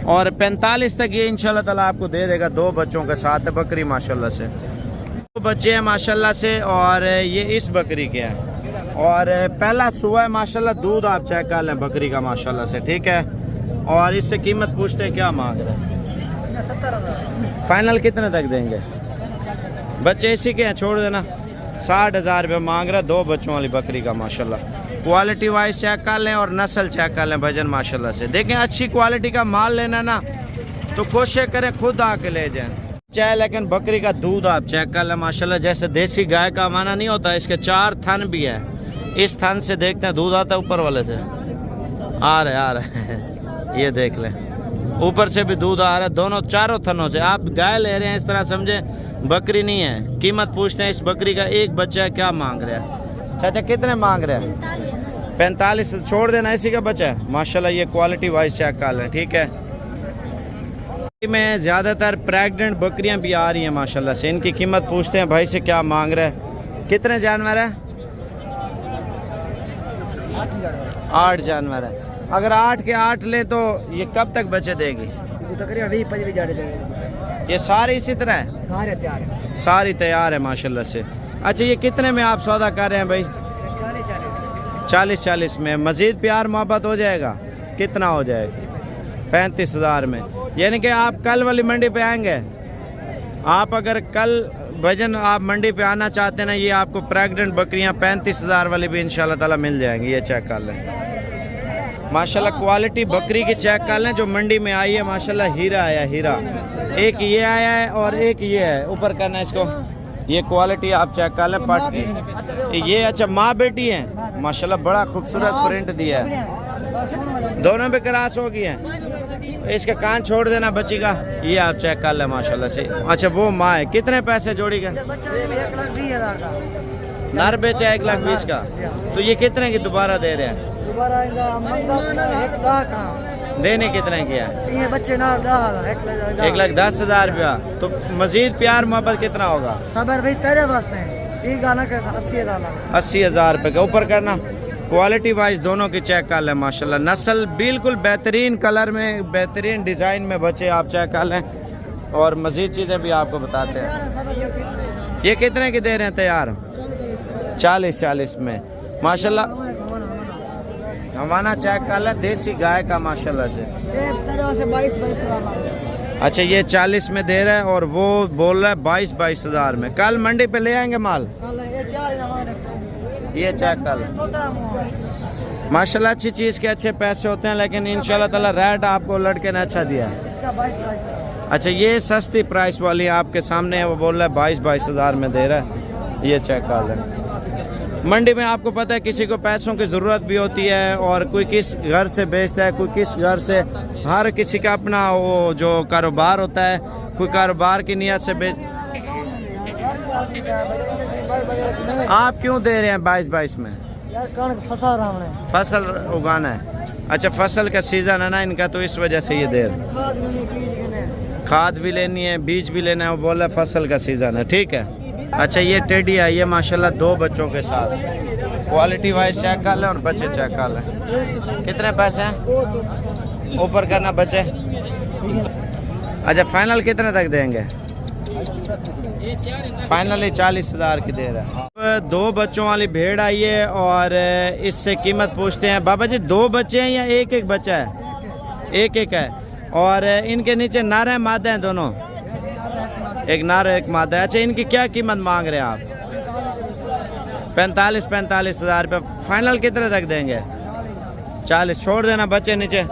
और 45 तक ये इंशाल्लाह ताला आपको दे देगा। 2 बच्चों के साथ है बकरी माशाल्लाह से। 2 बच्चे हैं माशाल्लाह से और ये इस बकरी के हैं। और पहला सुबह है माशाल्लाह। दूध आप चेक कर लें बकरी का माशाल्लाह से। ठीक है, और इससे कीमत पूछते हैं क्या मांग रहे हैं? 70,000। फाइनल कितने तक देंगे? बच्चे इसी के हैं, छोड़ देना। 60,000 रुपये मांग रहा है 2 बच्चों वाली बकरी का माशाल्लाह। क्वालिटी वाइज चेक कर लें और नस्ल चेक कर लें भजन माशाल्लाह से। देखें अच्छी क्वालिटी का माल लेना ना तो कोशिश करें खुद आके ले जाएं चाहे, लेकिन बकरी का दूध आप चेक कर लें माशाल्लाह। जैसे देसी गाय का माना नहीं होता, इसके 4 थन भी है। इस थन से देखते हैं दूध आता है, ऊपर वाले से आ रहे ये देख लें, ऊपर से भी दूध आ रहा है, दोनों चारों थनों से। आप गाय ले रहे हैं इस तरह समझे बकरी नहीं है। कीमत पूछते हैं इस बकरी का, एक बच्चा क्या मांग रहा है चाचा, कितने मांग रहे हैं? 45। छोड़ देना, इसी का बच्चा है माशाल्लाह। ये क्वालिटी वाइज चेक कर लें, ठीक है। में ज़्यादातर प्रेग्नेंट बकरियां भी आ रही हैं माशाल्लाह से। इनकी कीमत पूछते हैं भाई से क्या मांग रहे हैं। कितने जानवर है? 8 जानवर है। अगर 8 के 8 लें तो ये कब तक बच्चे देगी? ये सारी इसी तरह है? सारे तैयार है, सारी तैयार है माशाल्लाह से। अच्छा ये कितने में आप सौदा कर रहे हैं भाई? 40 में। मज़ीद प्यार मोहब्बत हो जाएगा? कितना हो जाएगा? 35,000 में। यानी कि आप कल वाली मंडी पे आएंगे। आप अगर कल वजन आप मंडी पे आना चाहते हैं ना, ये आपको प्रेग्नेंट बकरियां 35,000 वाली भी इंशाल्लाह ताला मिल जाएंगी। ये चेक कर लें माशाल्लाह। क्वालिटी बकरी की चेक कर लें जो मंडी में आई है माशाल्लाह। हीरा आया, हीरा। एक ये आया है और एक ये है, ऊपर करना है इसको। ये क्वालिटी आप चेक कर लें पट की। ये अच्छा माँ बेटी है माशाल्लाह, बड़ा खूबसूरत प्रिंट दिया है। दोनों पे क्रॉस हो गई है। इसका कान छोड़ देना बच्ची का। ये आप चेक कर लें माशाल्लाह से। अच्छा वो माँ है। कितने पैसे जोड़ी का? 1,20,000 का नर बेचा 1,20,000 का। तो ये कितने की दोबारा दे रहे हैं? दोबारा देने कितने की है? ये बच्चे ना 1,10,000 रुपया। तो मजीद प्यार मोहब्बत कितना होगा? सबर भाई तेरे वास्ते हैं। ये गाना कैसा 80,000 80,000 रुपये का। ऊपर करना। क्वालिटी वाइज दोनों की चेक कर लें माशाल्लाह। नस्ल बिल्कुल बेहतरीन कलर में, बेहतरीन डिज़ाइन में बच्चे आप चेक कर लें और मज़ीद चीज़ें भी आपको बताते हैं। ये कितने की दे रहे हैं तैयार? 40 में माशाल्लाह। हमारा चेक कर लें देसी गाय का माशाल्लाह से। 22,000। अच्छा ये 40 में दे रहा है और वो बोल रहा है 22,000 में। कल मंडी पे ले आएंगे माल। ये चेक कर लें माशाल्लाह। अच्छी चीज़ के अच्छे पैसे होते हैं, लेकिन इंशाल्लाह ताला रेट आपको लड़के ने अच्छा दिया है। अच्छा ये सस्ती प्राइस वाली आपके सामने है, वो बोल रहा है 22,000 में दे रहा है। ये चेक कर लें। मंडी में आपको पता है किसी को पैसों की ज़रूरत भी होती है और कोई किस घर से बेचता है, कोई किस घर से। हर किसी का अपना वो जो कारोबार होता है। कोई कारोबार की नीयत से बेच। आप क्यों दे रहे हैं 22 में? यार कौन फंसा रहा हूँ? फसल उगाना है। अच्छा फसल का सीज़न है ना इनका, तो इस वजह से ये दे रहे। खाद भी लेनी है, बीज भी लेना है। वो बोल रहा है फसल का सीज़न है, ठीक है। अच्छा ये टेडी है, ये माशाल्लाह 2 बच्चों के साथ। क्वालिटी वाइज चेक कर लें और बच्चे चेक कर लें। कितने पैसे हैं? ऊपर करना बच्चे। अच्छा फाइनल कितने तक देंगे? फाइनली 40,000 की दे रहा है। 2 बच्चों वाली भेड़ आई है और इससे कीमत पूछते हैं। बाबा जी 2 बच्चे हैं या एक एक बच्चा है? एक है। और इनके नीचे नर है मादा है दोनों? एक नर एक मादा है। अच्छा इनकी क्या कीमत मांग रहे हैं आप? 45,000 रुपये। फाइनल कितने तक देंगे? 40। छोड़ देना बच्चे नीचे।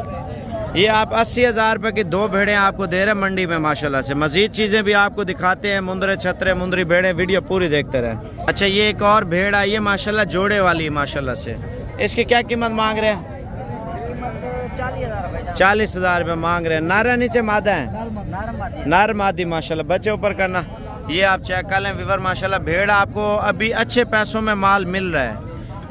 ये आप 80,000 रुपये की 2 भेड़ें आपको दे रहे हैं मंडी में माशाल्लाह से। मजीद चीज़ें भी आपको दिखाते हैं, मुंदरे छतरे मुंदरी भेड़ें। वीडियो पूरी देखते रहें। अच्छा ये एक और भेड़ आई है माशाल्लाह, जोड़े वाली माशाल्लाह से। इसकी क्या कीमत मांग रहे हैं? 40,000 रुपये मांग रहे हैं। नारा नीचे मादा है? नर मादी माशाल्लाह। बच्चे ऊपर करना। ये आप चेक कर लें विवर माशाल्लाह। भेड़ आपको अभी अच्छे पैसों में माल मिल रहा है।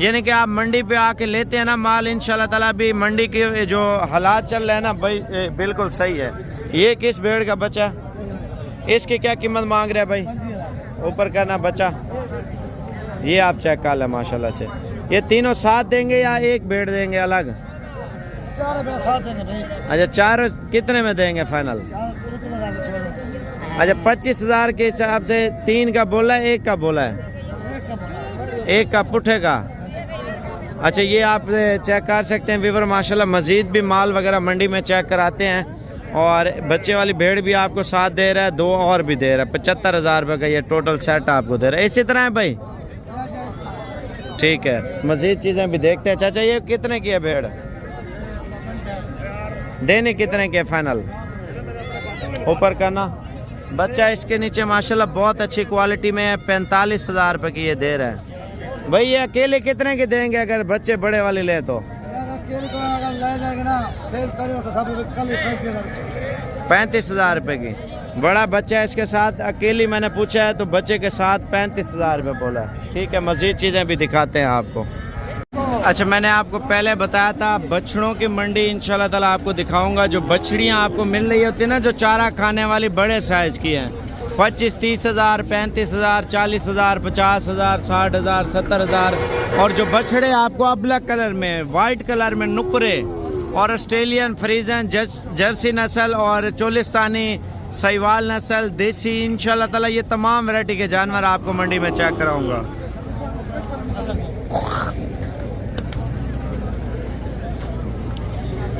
यानी कि आप मंडी पे आके लेते हैं ना माल, इंशाल्लाह ताला भी मंडी के जो हालात चल रहे हैं ना भाई बिल्कुल सही है। ये किस भेड़ का बच्चा? इसकी क्या कीमत मांग रहे हैं भाई? ऊपर करना बच्चा। ये आप चेक कर लें माशाल्लाह से। ये तीनों साथ देंगे या एक भेड़ देंगे अलग? अच्छा 4 कितने में देंगे फाइनल? अच्छा 25,000 के हिसाब से 3 का बोला है, 1 का बोला है? 1 का पुठे का। अच्छा ये आप चेक कर सकते हैं व्यूअर माशाल्लाह। मज़ीद भी माल वगैरह मंडी में चेक कराते हैं और बच्चे वाली भेड़ भी आपको साथ दे रहा है, 2 और भी दे रहा है। 75,000 रुपये का ये टोटल सेट आपको दे रहा है। इसी तरह है भाई ठीक है, मजीद चीज़ें भी देखते हैं। चाचा ये कितने की है भेड़? देने कितने के फाइनल? ऊपर करना। बच्चा इसके नीचे माशाल्लाह बहुत अच्छी क्वालिटी में है, 45,000 रुपये की ये दे रहे हैं। भाई ये अकेले कितने के देंगे अगर बच्चे बड़े वाले ले तो? अकेले तो अगर ले जाएंगे ना फिर कल 35,000 रुपये की। बड़ा बच्चा है इसके साथ, अकेली मैंने पूछा है तो बच्चे के साथ 35,000 रुपये बोला है। ठीक है, मज़ीद चीज़ें भी दिखाते हैं आपको। अच्छा, मैंने आपको पहले बताया था बछड़ों की मंडी इंशाल्लाह ताला आपको दिखाऊंगा। जो बछड़ियाँ आपको मिल रही होती है ना, जो चारा खाने वाली बड़े साइज़ की हैं, 25-30,000, 35,000, 40,000, 50,000, 60,000, 70,000। और जो बछड़े आपको अब्लक कलर में, वाइट कलर में, नुकरे और ऑस्ट्रेलियन फ्रीजन, जर्सी नस्ल और चोलिस्तानी सहीवाल नस्ल, देसी, इंशाल्लाह ताला ये तमाम वैरायटी के जानवर आपको मंडी में चेक कराऊंगा।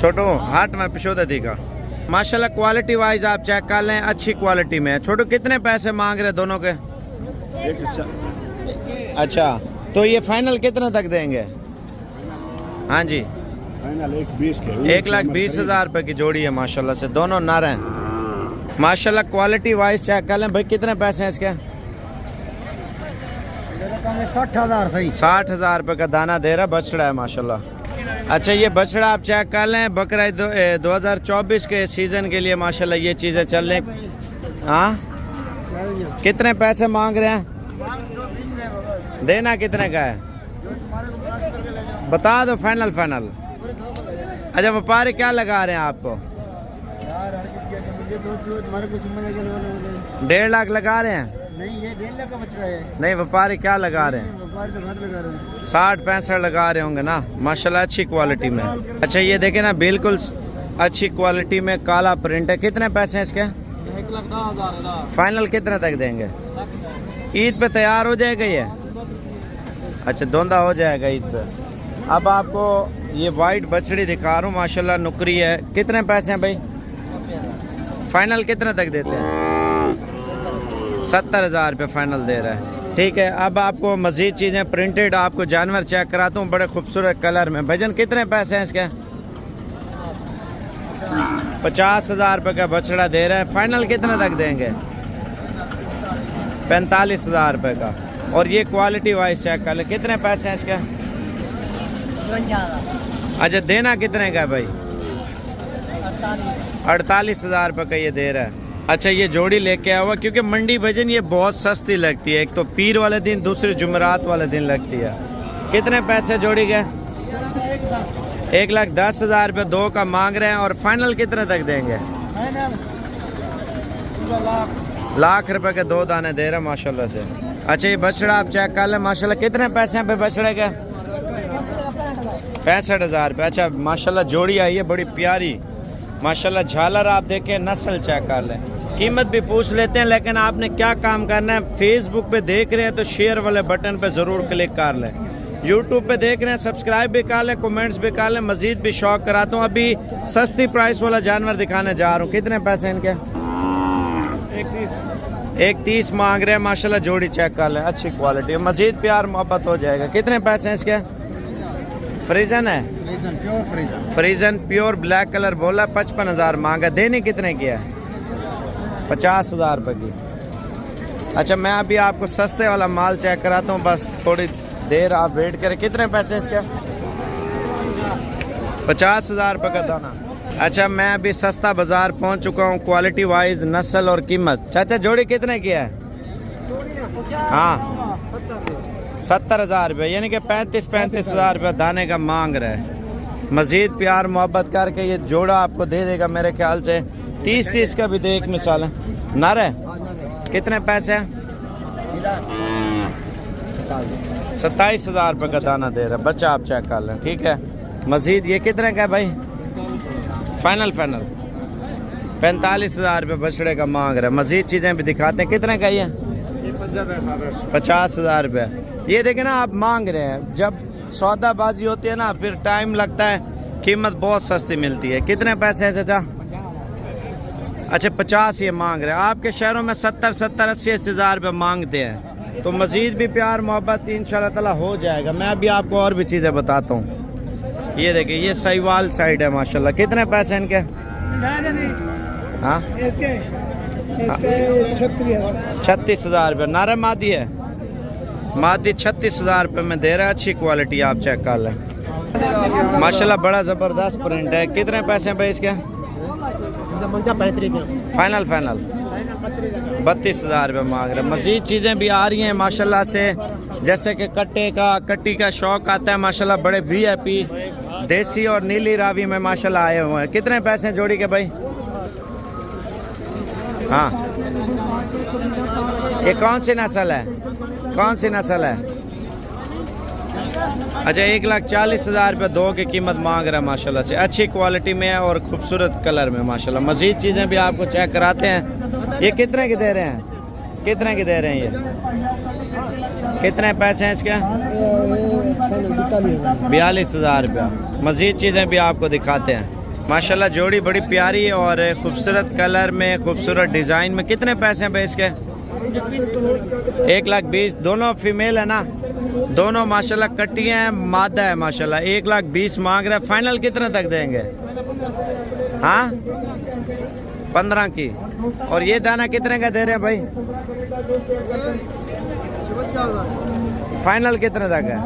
छोटू हाट में पिछोदा देगा। माशाल्लाह क्वालिटी वाइज आप चेक कर लें, अच्छी क्वालिटी में है। छोटू कितने पैसे मांग रहे दोनों के? अच्छा, तो ये फाइनल कितने तक देंगे? हाँ जी, फाइनल 1,20 के। 1,20,000 रुपये की जोड़ी है माशाल्लाह से, दोनों नर हैं। माशाल्लाह क्वालिटी वाइज चेक कर लें। भाई कितने पैसे हैं इसके? 60,000 सही। 60,000 रुपये का दाना दे रहा बछड़ा है माशाल्लाह। अच्छा, ये बछड़ा आप चेक कर लें, बकरा 2024 के सीज़न के लिए माशाल्लाह ये चीज़ें चल रही। हाँ, कितने पैसे मांग रहे हैं? देना कितने का है बता दो, फाइनल फाइनल। अच्छा, व्यापारी क्या लगा रहे हैं आपको? 1.5 लाख लगा रहे हैं? नहीं, ये 1.5 लाख का बछड़ा है। नहीं, व्यापारी क्या लगा रहे हैं? व्यापारी तो घर लगा रहे हैं। 60-65 लगा रहे होंगे ना माशाल्लाह, अच्छी क्वालिटी में। अच्छा, ये देखें ना, बिल्कुल अच्छी क्वालिटी में काला प्रिंट है। कितने पैसे हैं इसके? 1,10,000। फाइनल कितने तक देंगे? ईद पे तैयार हो जाएगा ये? अच्छा, धोंदा हो जाएगा ईद पे। अब आपको ये वाइट बछड़ी दिखा रहा हूँ माशाल्लाह, नुकरी है। कितने पैसे हैं भाई? फाइनल कितने तक देते हैं? 70,000 रुपये फाइनल दे रहा है। ठीक है, अब आपको मज़ीद चीज़ें प्रिंटेड आपको जानवर चेक कराता हूँ, बड़े खूबसूरत कलर में। भजन कितने पैसे हैं इसके? 50,000 रुपये का बछड़ा दे रहा है। फाइनल कितने तक देंगे? 45,000 रुपये का। और ये क्वालिटी वाइज चेक कर ले। कितने पैसे हैं इसके? 52,000। अच्छा, देना कितने का है भाई? 48,000 रुपये का ये दे रहा है। अच्छा, ये जोड़ी लेके आया हुआ, क्योंकि मंडी भजन ये बहुत सस्ती लगती है। एक तो पीर वाले दिन, दूसरी जुमेरात वाले दिन लगती है। कितने पैसे जोड़ी के? 1,10,000 रुपये दो का मांग रहे हैं। और फाइनल कितने तक देंगे? लाख रुपए के दो दाने दे रहे हैं माशाल्लाह से। अच्छा, ये बछड़ा आप चेक कर लें माशाल्लाह। कितने पैसे हैं पे बछड़े के? 65,000 रुपये। अच्छा, माशाल्लाह जोड़ी आई है बड़ी प्यारी माशाल्लाह। झालर आप देखें, नस्ल चेक कर लें। कीमत भी पूछ लेते हैं, लेकिन आपने क्या काम करना है, फेसबुक पे देख रहे हैं तो शेयर वाले बटन पे ज़रूर क्लिक कर लें। यूट्यूब पे देख रहे हैं, सब्सक्राइब भी कर लें, कमेंट्स भी कर लें। मज़ीद भी शौक कराता हूँ। अभी सस्ती प्राइस वाला जानवर दिखाने जा रहा हूँ। कितने पैसे हैं इनके? 1,30 मांग रहे हैं माशाल्लाह। जोड़ी चेक कर लें, अच्छी क्वालिटी, मज़ीद प्यार मोहब्बत हो जाएगा। कितने पैसे हैं इसके? फ्रीजन है? प्योर फ्रीजन। फ्रीजन प्योर ब्लैक कलर बोला। 55,000 मांगा। देने कितने की है? 50,000 रुपये की। अच्छा, मैं अभी आपको सस्ते वाला माल चेक कराता हूँ, बस थोड़ी देर आप वेट करें। कितने पैसे हैं इसके? 50,000 रुपये का दाना। अच्छा, मैं अभी सस्ता बाज़ार पहुँच चुका हूँ, क्वालिटी वाइज, नस्ल और कीमत। चाचा, जोड़ी कितने की है? हाँ, 70,000 रुपये, यानी कि 35,000 रुपये दाने का मांग रहा है। मज़ीद प्यार मोहब्बत करके ये जोड़ा आपको दे देगा मेरे ख्याल से 30 का भी दे। एक मिसाल है, नर है। कितने पैसे हैं? 27,000 रुपये का दाना दे रहा है। बच्चा आप चेक कर लें। ठीक है, मज़ीद ये कितने का है भाई? फाइनल 45,000 रुपये बछड़े का मांग रहा है। मज़ीद चीज़ें भी दिखाते हैं। कितने का ये? 50,000 रुपये। ये देखें ना, आप मांग रहे हैं, जब सौदाबाजी होती है ना फिर टाइम लगता है, कीमत बहुत सस्ती मिलती है। कितने पैसे हैं चाचा? अच्छा, 50 ये मांग रहे हैं। आपके शहरों में 70, 80 हज़ार रुपये मांगते हैं। तो मज़ीद भी प्यार मोहब्बत इंशाल्लाह ताला हो जाएगा। मैं अभी आपको और भी चीज़ें बताता हूँ। ये देखिए, ये सहीवाल साइड है माशाल्लाह। कितने पैसे इनके? हाँ, 36,000 रुपये। नारे मादी है, मादी 36,000 रुपये में दे रहा है। अच्छी क्वालिटी, आप चेक कर लें माशाल्लाह। बड़ा ज़बरदस्त प्रिंट है। कितने पैसे हैं भाई इसके? फाइनल 32,000 रुपये मांग रहे। मज़ीद चीज़ें भी आ रही हैं माशाल्लाह से, जैसे कि कट्टी का शौक आता है माशाल्लाह। बड़े VIP देसी और नीली रावी में माशाल्लाह आए हुए हैं। कितने पैसे हैं जोड़ी के भाई? हाँ, ये कौन सी नस्ल है? कौन सी नस्ल है? अच्छा, 1,40,000 रुपये दो की कीमत मांग रहा है माशाल्लाह से। अच्छी क्वालिटी में है और खूबसूरत कलर में माशाल्लाह। मज़ीद चीज़ें भी आपको चेक कराते हैं। ये कितने की दे रहे हैं? कितने की दे रहे हैं? ये कितने पैसे हैं इसके? 42,000 रुपया। मज़ीद चीज़ें भी आपको दिखाते हैं माशाल्लाह। जोड़ी बड़ी प्यारी और खूबसूरत कलर में, खूबसूरत डिज़ाइन में। कितने पैसे हैं भाई इसके? 1,20,000। दोनों फीमेल है ना? दोनों माशाल्लाह कट्टी हैं, मादा है माशाल्लाह। 1,20,000 मांग रहा है। फाइनल कितने तक देंगे? हाँ, 15 की। और ये दाना कितने का दे रहे हैं भाई? फाइनल कितने तक है?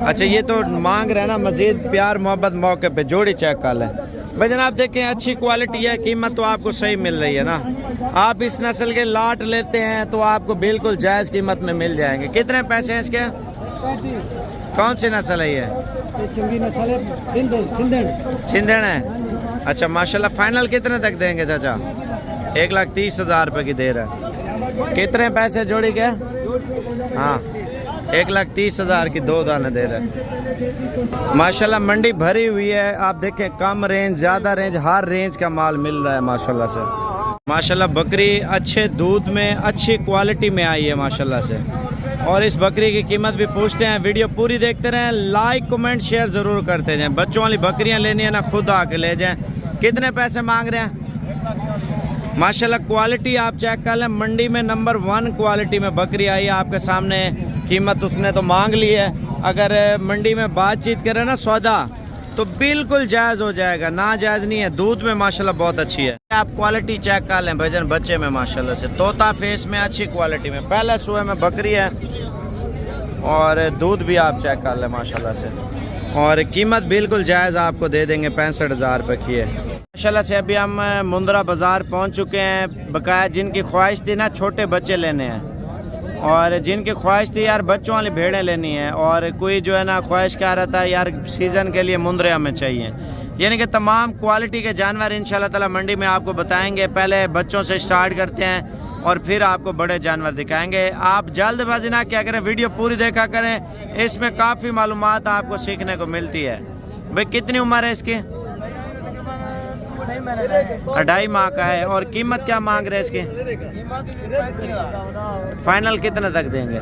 अच्छा, ये तो मांग रहे हैं ना। मज़ीद प्यार मोहब्बत मौके पे। जोड़ी चेक कर लें भाई जनाब। देखें, अच्छी क्वालिटी है, कीमत तो आपको सही मिल रही है ना। आप इस नस्ल के लाट लेते हैं तो आपको बिल्कुल जायज़ कीमत में मिल जाएंगे। कितने पैसे हैं इसके? कौन सी नस्ल है ये? सिंधन है। अच्छा माशाल्लाह। फाइनल कितने तक देंगे चाचा? 1,30,000 रुपये की दे रहा है। कितने पैसे जोड़ी के? हाँ, 1,30,000 की दो दाने दे रहे हैं माशाल्लाह। मंडी भरी हुई है। आप देखें, कम रेंज, ज़्यादा रेंज, हर रेंज का माल मिल रहा है माशाल्लाह से। माशाल्लाह बकरी अच्छे दूध में, अच्छी क्वालिटी में आई है माशाल्लाह से। और इस बकरी की कीमत भी पूछते हैं। वीडियो पूरी देखते रहें, लाइक कमेंट शेयर ज़रूर करते जाएं। बच्चों वाली बकरियां लेनी है ना, खुद आके ले जाएं। कितने पैसे मांग रहे हैं? माशाल्लाह क्वालिटी आप चेक कर लें। मंडी में नंबर 1 क्वालिटी में बकरी आई है आपके सामने। कीमत उसने तो मांग ली है। अगर मंडी में बातचीत करें ना, सौदा, तो बिल्कुल जायज़ हो जाएगा, ना जायज़ नहीं है। दूध में माशाल्लाह बहुत अच्छी है। आप क्वालिटी चेक कर लें भजन। बच्चे में माशाल्लाह से तोता फेस में, अच्छी क्वालिटी में। पहले सुबह में बकरी है और दूध भी आप चेक कर लें माशाल्लाह से। और कीमत बिल्कुल जायज़ आपको दे देंगे, 65,000 रुपये की है माशाल्लाह से। अभी हम मुंद्रा बाज़ार पहुंच चुके हैं। बकाया जिनकी ख्वाहिश थी ना छोटे बच्चे लेने हैं, और जिनकी ख्वाहिश थी यार बच्चों वाली भेड़ें लेनी है, और कोई जो है ना ख्वाहिश कर रहा था यार सीज़न के लिए मुंद्रे हमें चाहिए, यानी कि तमाम क्वालिटी के जानवर इंशाल्लाह ताला मंडी में आपको बताएंगे। पहले बच्चों से स्टार्ट करते हैं और फिर आपको बड़े जानवर दिखाएंगे। आप जल्दबाजी ना क्या करें, वीडियो पूरी देखा करें। इसमें काफ़ी मालूमात आपको सीखने को मिलती है। भाई कितनी उम्र है इसकी? 2.5 माह का है। और कीमत क्या मांग रहे हैं इसकी? फाइनल कितने तक देंगे?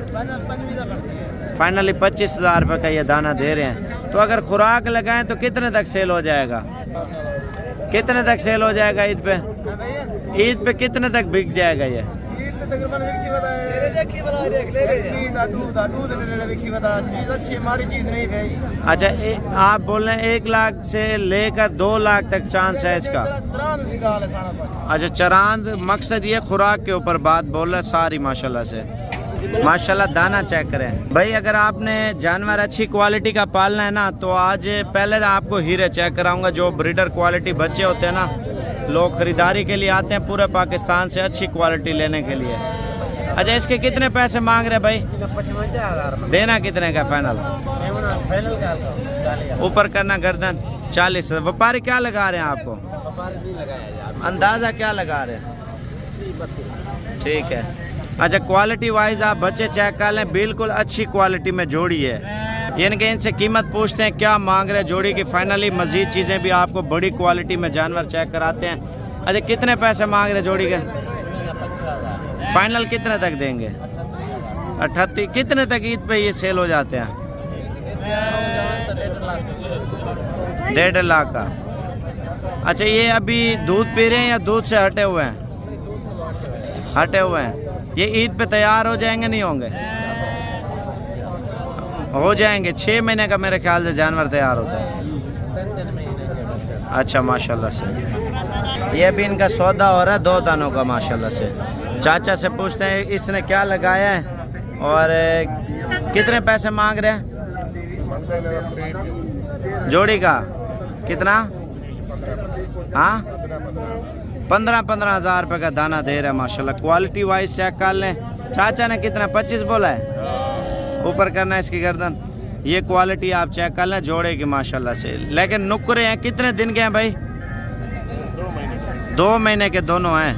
फाइनली 25,000 रुपये का ये दाना दे रहे हैं। तो अगर खुराक लगाएं तो कितने तक सेल हो जाएगा? कितने तक सेल हो जाएगा ईद पे? ईद पे कितने तक बिक जाएगा ये? अच्छा, आप बोल रहे हैं 1 लाख से लेकर 2 लाख तक चांस है इसका? अच्छा, चरांद मकसद ये खुराक के ऊपर बात बोल रहा है सारी माशाल्लाह से। माशाल्लाह दाना चेक करें भाई। अगर आपने जानवर अच्छी क्वालिटी का पालना है ना, तो आज पहले आपको हीरे चेक कराऊंगा, जो ब्रीडर क्वालिटी बच्चे होते हैं ना। लोग खरीदारी के लिए आते हैं पूरे पाकिस्तान से अच्छी क्वालिटी लेने के लिए। अच्छा, इसके कितने पैसे मांग रहे भाई? 55,000। देना कितने का फाइनल? ऊपर करना गर्दन 40। व्यापारी क्या लगा रहे हैं आपको? अंदाजा क्या लगा रहे हैं? ठीक है। अच्छा, क्वालिटी वाइज आप बच्चे चेक कर लें, बिल्कुल अच्छी क्वालिटी में जोड़ी है। यानी कि इनसे कीमत पूछते हैं क्या मांग रहे जोड़ी की। फाइनली मज़ीद चीज़ें भी आपको बड़ी क्वालिटी में जानवर चेक कराते हैं। अच्छा, कितने पैसे मांग रहे जोड़ी के? फाइनल कितने तक देंगे? 38। कितने तक ईद पे ये सेल हो जाते हैं? 1.5 लाख का। अच्छा, ये अभी दूध पी रहे हैं या दूध से हटे हुए हैं? हटे हुए हैं। ये ईद पे तैयार हो जाएंगे नहीं होंगे? हो जाएंगे। 6 महीने का मेरे ख्याल से जानवर तैयार होता है। अच्छा माशाल्लाह से। ये भी इनका सौदा हो रहा है 2 दानों का माशाल्लाह से। चाचा से पूछते हैं इसने क्या लगाया है और कितने पैसे मांग रहे हैं जोड़ी का? कितना? हाँ 15-15 हज़ार रुपये का दाना दे रहा है माशाल्लाह। क्वालिटी वाइज चेक कर लें। चाचा ने कितना 25 बोला है? ऊपर करना है इसकी गर्दन। ये क्वालिटी आप चेक कर लें जोड़े की माशाल्लाह से। लेकिन नुकरे हैं। कितने दिन के हैं भाई? 2 महीने के दोनों हैं।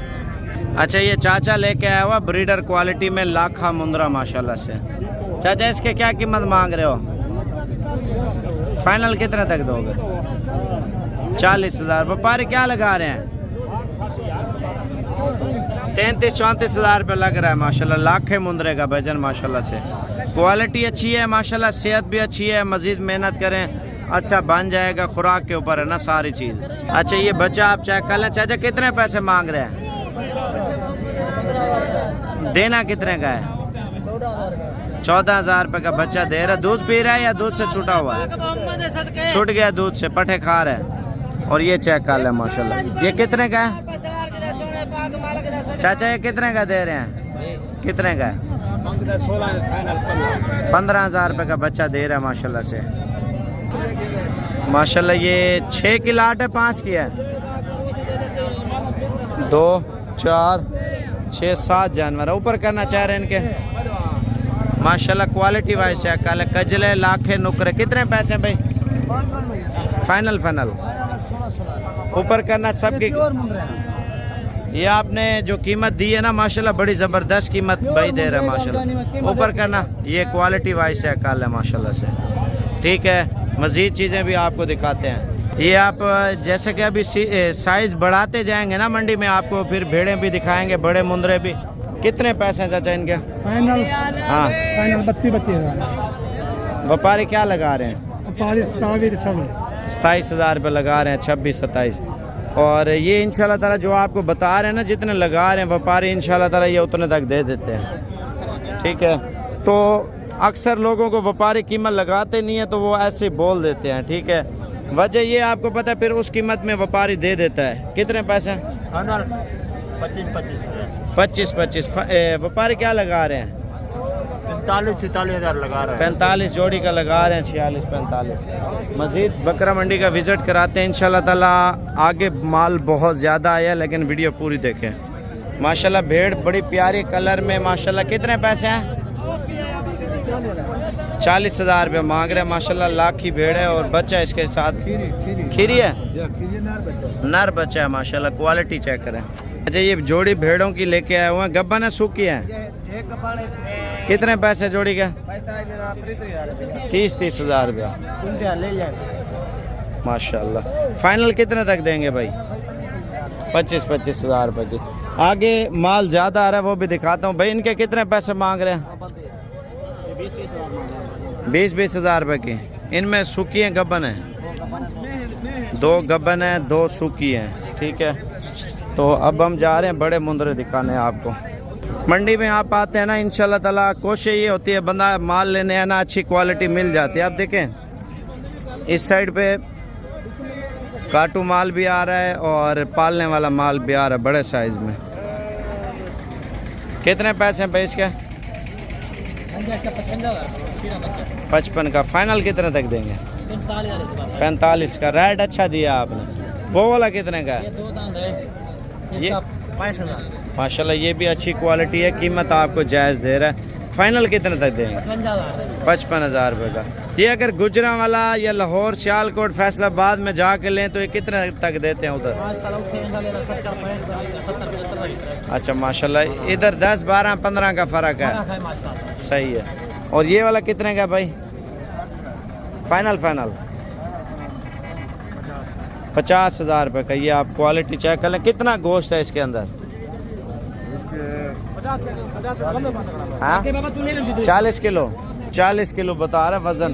अच्छा ये चाचा लेके आया हुआ ब्रीडर क्वालिटी में लाखा मुंद्रा माशाल्लाह से। चाचा इसके क्या कीमत मांग रहे हो? फाइनल कितने तक दोगे? 40,000। व्यापारी क्या लगा रहे हैं? 33-34 हज़ार रुपये लग रहा है माशाल्लाह। लाखे मुंद्रे का वजन माशाल्लाह से। क्वालिटी अच्छी है माशाल्लाह। सेहत भी अच्छी है। मज़ीद मेहनत करें अच्छा बन जाएगा। खुराक के ऊपर है ना सारी चीज़। अच्छा ये बच्चा आप चेक कर लें। चाचा कितने पैसे मांग रहे हैं? देना कितने का है? 14,000 रुपये का बच्चा दे रहा है। दूध पी रहा है या दूध से छूटा हुआ है? छूट गया दूध से, पठे खा रहे हैं। और ये चेक कर लें माशाल्लाह। ये कितने का है चाचा? ये कितने का दे रहे हैं? कितने का है? 15,000 रुपये का बच्चा दे रहा है माशाल्लाह से। माशाल्लाह ये 6 की लाट है 5 की है? 2 4 6 7 जानवर ऊपर करना चाह रहे हैं इनके माशाल्लाह। क्वालिटी वाइज चेक कर ले। कजले लाखे नुकरे। कितने पैसे भाई? फाइनल ऊपर करना सबकी। ये आपने जो कीमत दी है ना माशाल्लाह बड़ी ज़बरदस्त कीमत भाई दे रहा है माशाल्लाह। ऊपर करना ये क्वालिटी वाइज चेक कर ले माशाल्लाह से। ठीक है मज़ीद चीज़ें भी आपको दिखाते हैं। ये आप जैसे कि अभी साइज़ बढ़ाते जाएंगे ना मंडी में आपको फिर भेड़ें भी दिखाएंगे बड़े मुंदरे भी। कितने पैसे हैं चाचा इनके? फाइनल हाँ 32 हज़ार। व्यापारी क्या लगा रहे हैं? 27,000 रुपये लगा रहे हैं। 26-27। और ये इंशाल्लाह ताला जो आपको बता रहे हैं ना जितने लगा रहे हैं व्यापारी इंशाल्लाह ताला ये उतने तक दे देते हैं। ठीक है तो अक्सर लोगों को व्यापारी कीमत लगाते नहीं है तो वो ऐसे ही बोल देते हैं। ठीक है वजह ये आपको पता है फिर उस कीमत में व्यापारी दे देता है। कितने पैसे? 25-25। व्यापारी क्या लगा रहे हैं? 45-46 हज़ार लगा रहा है। 45 जोड़ी का लगा रहे हैं। 46-45। मज़ीद बकरा मंडी का विज़िट कराते हैं इंशाल्लाह ताला। आगे माल बहुत ज़्यादा आया लेकिन वीडियो पूरी देखें। माशाल्लाह भेड़ बड़ी प्यारी कलर में माशाल्लाह। कितने पैसे हैं? 40,000 रुपये मांग रहे हैं माशाल्लाह। लाखी भेड़ है और बच्चा इसके साथ खीरी है। नर बच्चा है माशाल्लाह। क्वालिटी चेक करें। अच्छा ये जोड़ी भेड़ों की लेके आए हुए हैं। गब्बन है सूखी है? कितने पैसे जोड़ी के? 30-30 हज़ार रुपया माशाल्लाह। फाइनल कितने तक देंगे भाई? 25-25 हज़ार रुपये की। आगे माल ज़्यादा आ रहा है वो भी दिखाता हूँ भाई। इनके कितने पैसे मांग रहे हैं? 20-20 हज़ार रुपये की। इनमें सूखी हैं गब्बन है? 2 गब्बन है 2 सूखी हैं। ठीक है तो अब हम जा रहे हैं बड़े मुंदरे दिखाने आपको। मंडी में आप आते हैं ना इंशाल्लाह ताला कोशिश ये होती है बंदा माल लेने आना अच्छी क्वालिटी मिल जाती है। आप देखें इस साइड पे काटू माल भी आ रहा है और पालने वाला माल भी आ रहा है बड़े साइज में। कितने पैसे हैं भाई इसके? 55 का। फाइनल कितने तक देंगे? 45 का। रेट अच्छा दिया आपने। वो वाला कितने का है? ये 65,000। माशाल्लाह ये भी अच्छी क्वालिटी है। कीमत आपको जायज़ दे रहा है। फाइनल कितने तक देंगे? 55,000 रुपये का। ये अगर गुजरांवाला या लाहौर सियालकोट फैसलाबाद में जाके लें तो ये कितने तक देते हैं उधर? अच्छा माशाल्लाह इधर 10, 12, 15 का फ़र्क है। सही है। और ये वाला कितने का भाई? फाइनल 50,000 रुपये का। ये आप क्वालिटी चेक कर लें। कितना गोश्त है इसके अंदर? हाँ 40 किलो। 40 किलो बता रहा वज़न।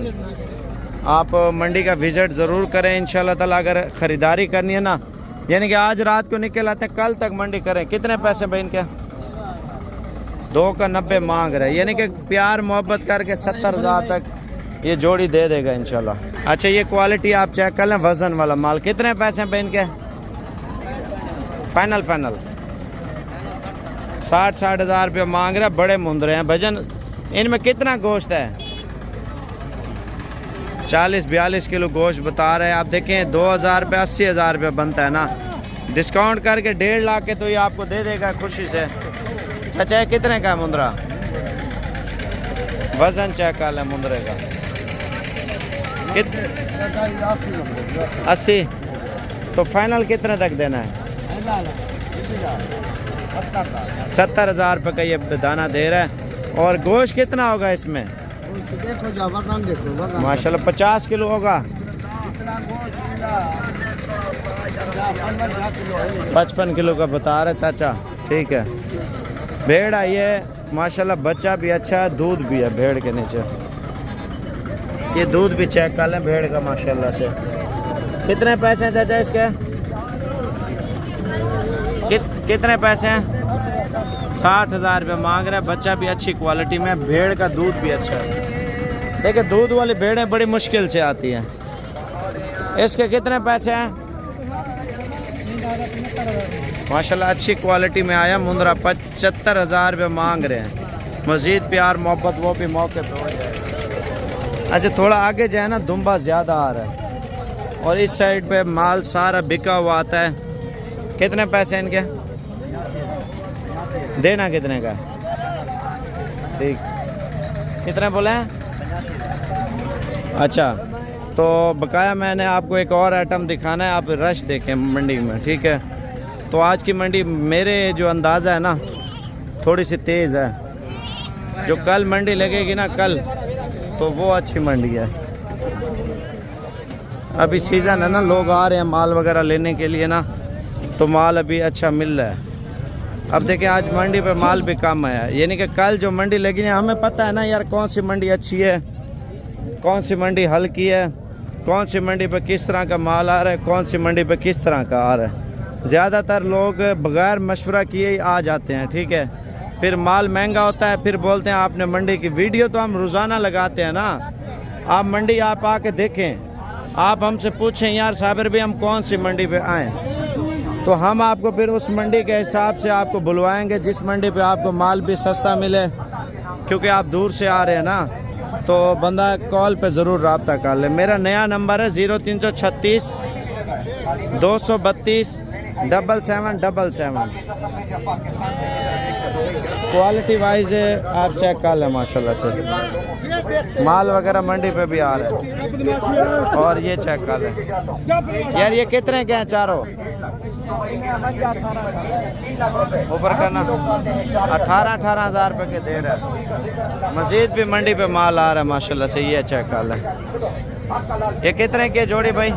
आप मंडी का विज़िट ज़रूर करें इंशाल्लाह ताला। अगर ख़रीदारी करनी है ना यानी कि आज रात को निकल आते हैं कल तक मंडी करें। कितने पैसे भाई इनके? 2 का 90 मांग रहे हैं, यानी कि प्यार मोहब्बत करके 70,000 तक ये जोड़ी दे देगा इंशाल्लाह। अच्छा ये क्वालिटी आप चेक कर लें, वजन वाला माल। कितने पैसे पे इनके फाइनल 60 हज़ार रुपये मांग रहे हैं। बड़े मुंदरे हैं भजन। इनमें कितना गोश्त है? 40-42 किलो गोश्त बता रहे हैं। आप देखें 2,000 रुपये 80,000 रुपये बनता है ना, डिस्काउंट करके 1.5 लाख के तो ये आपको दे देगा खुशी से। चाचा ये कितने का है मुंदरा? वजन चेक कर लें मुंदरे का। 80। तो फाइनल कितने तक देना है? 70,000 रुपये का ये दाना दे रहा है। और गोश्त कितना होगा इसमें? देखो माशाल्लाह 50 किलो होगा। 55 किलो का बता रहे चाचा। ठीक है। भेड़ आई है माशाल्लाह, बच्चा भी अच्छा है, दूध भी है भेड़ के नीचे। ये दूध भी चेक कर लें भेड़ का माशाल्लाह से। कितने पैसे हैं चाचा इसके? कितने पैसे हैं? 60,000 रुपये मांग रहे हैं। बच्चा भी अच्छी क्वालिटी में, भेड़ का दूध भी अच्छा है। देखिए दूध वाली भेड़ें बड़ी मुश्किल से आती हैं। इसके कितने पैसे हैं? माशाल्लाह अच्छी क्वालिटी में आया मुंदरा। 75,000 रुपये मांग रहे हैं। मज़ीद प्यार मोहब्बत वो भी मौके पे हो जाए। अच्छा थोड़ा आगे जाए ना, दुम्बा ज़्यादा आ रहा है और इस साइड पे माल सारा बिका हुआ आता है। कितने पैसे इनके? देना कितने का? ठीक। कितने बोले हैं? अच्छा तो बकाया मैंने आपको एक और आइटम दिखाना है। आप रश देखें मंडी में, ठीक है? तो आज की मंडी मेरे जो अंदाज़ा है ना थोड़ी सी तेज़ है। जो कल मंडी लगेगी ना कल, तो वो अच्छी मंडी है। अभी सीज़न है ना, लोग आ रहे हैं माल वगैरह लेने के लिए ना, तो माल अभी अच्छा मिल रहा है। अब देखिए आज मंडी पे माल भी कम है, यानी कि कल जो मंडी लगी है हमें पता है ना यार कौन सी मंडी अच्छी है, कौन सी मंडी हल्की है, कौन सी मंडी पे किस तरह का माल आ रहा है, कौन सी मंडी पे किस तरह का आ रहा है। ज़्यादातर लोग बगैर मशवरा किए ही आ जाते हैं, ठीक है? फिर माल महंगा होता है, फिर बोलते हैं आपने मंडी की वीडियो तो हम रोज़ाना लगाते हैं ना। आप मंडी आप आके देखें, आप हमसे पूछें यार साबिर भाई हम कौन सी मंडी पे आएँ, तो हम आपको फिर उस मंडी के हिसाब से आपको बुलवाएंगे जिस मंडी पे आपको माल भी सस्ता मिले। क्योंकि आप दूर से आ रहे हैं ना, तो बंदा कॉल पे ज़रूर रब्ता कर ले। मेरा नया नंबर है 0336 232 7777। क्वालिटी वाइज आप चेक कर लें माशाल्लाह से। माल वगैरह मंडी पे भी आ रहा है। और ये चेक कर लें यार, ये कितने के हैं चारों? ऊपर करना 18 हज़ार रुपये के दे रहा है। मज़ीद भी मंडी पे माल आ रहा है माशाल्लाह से। ये चेक कर लें। ये कितने के जोड़ी भाई?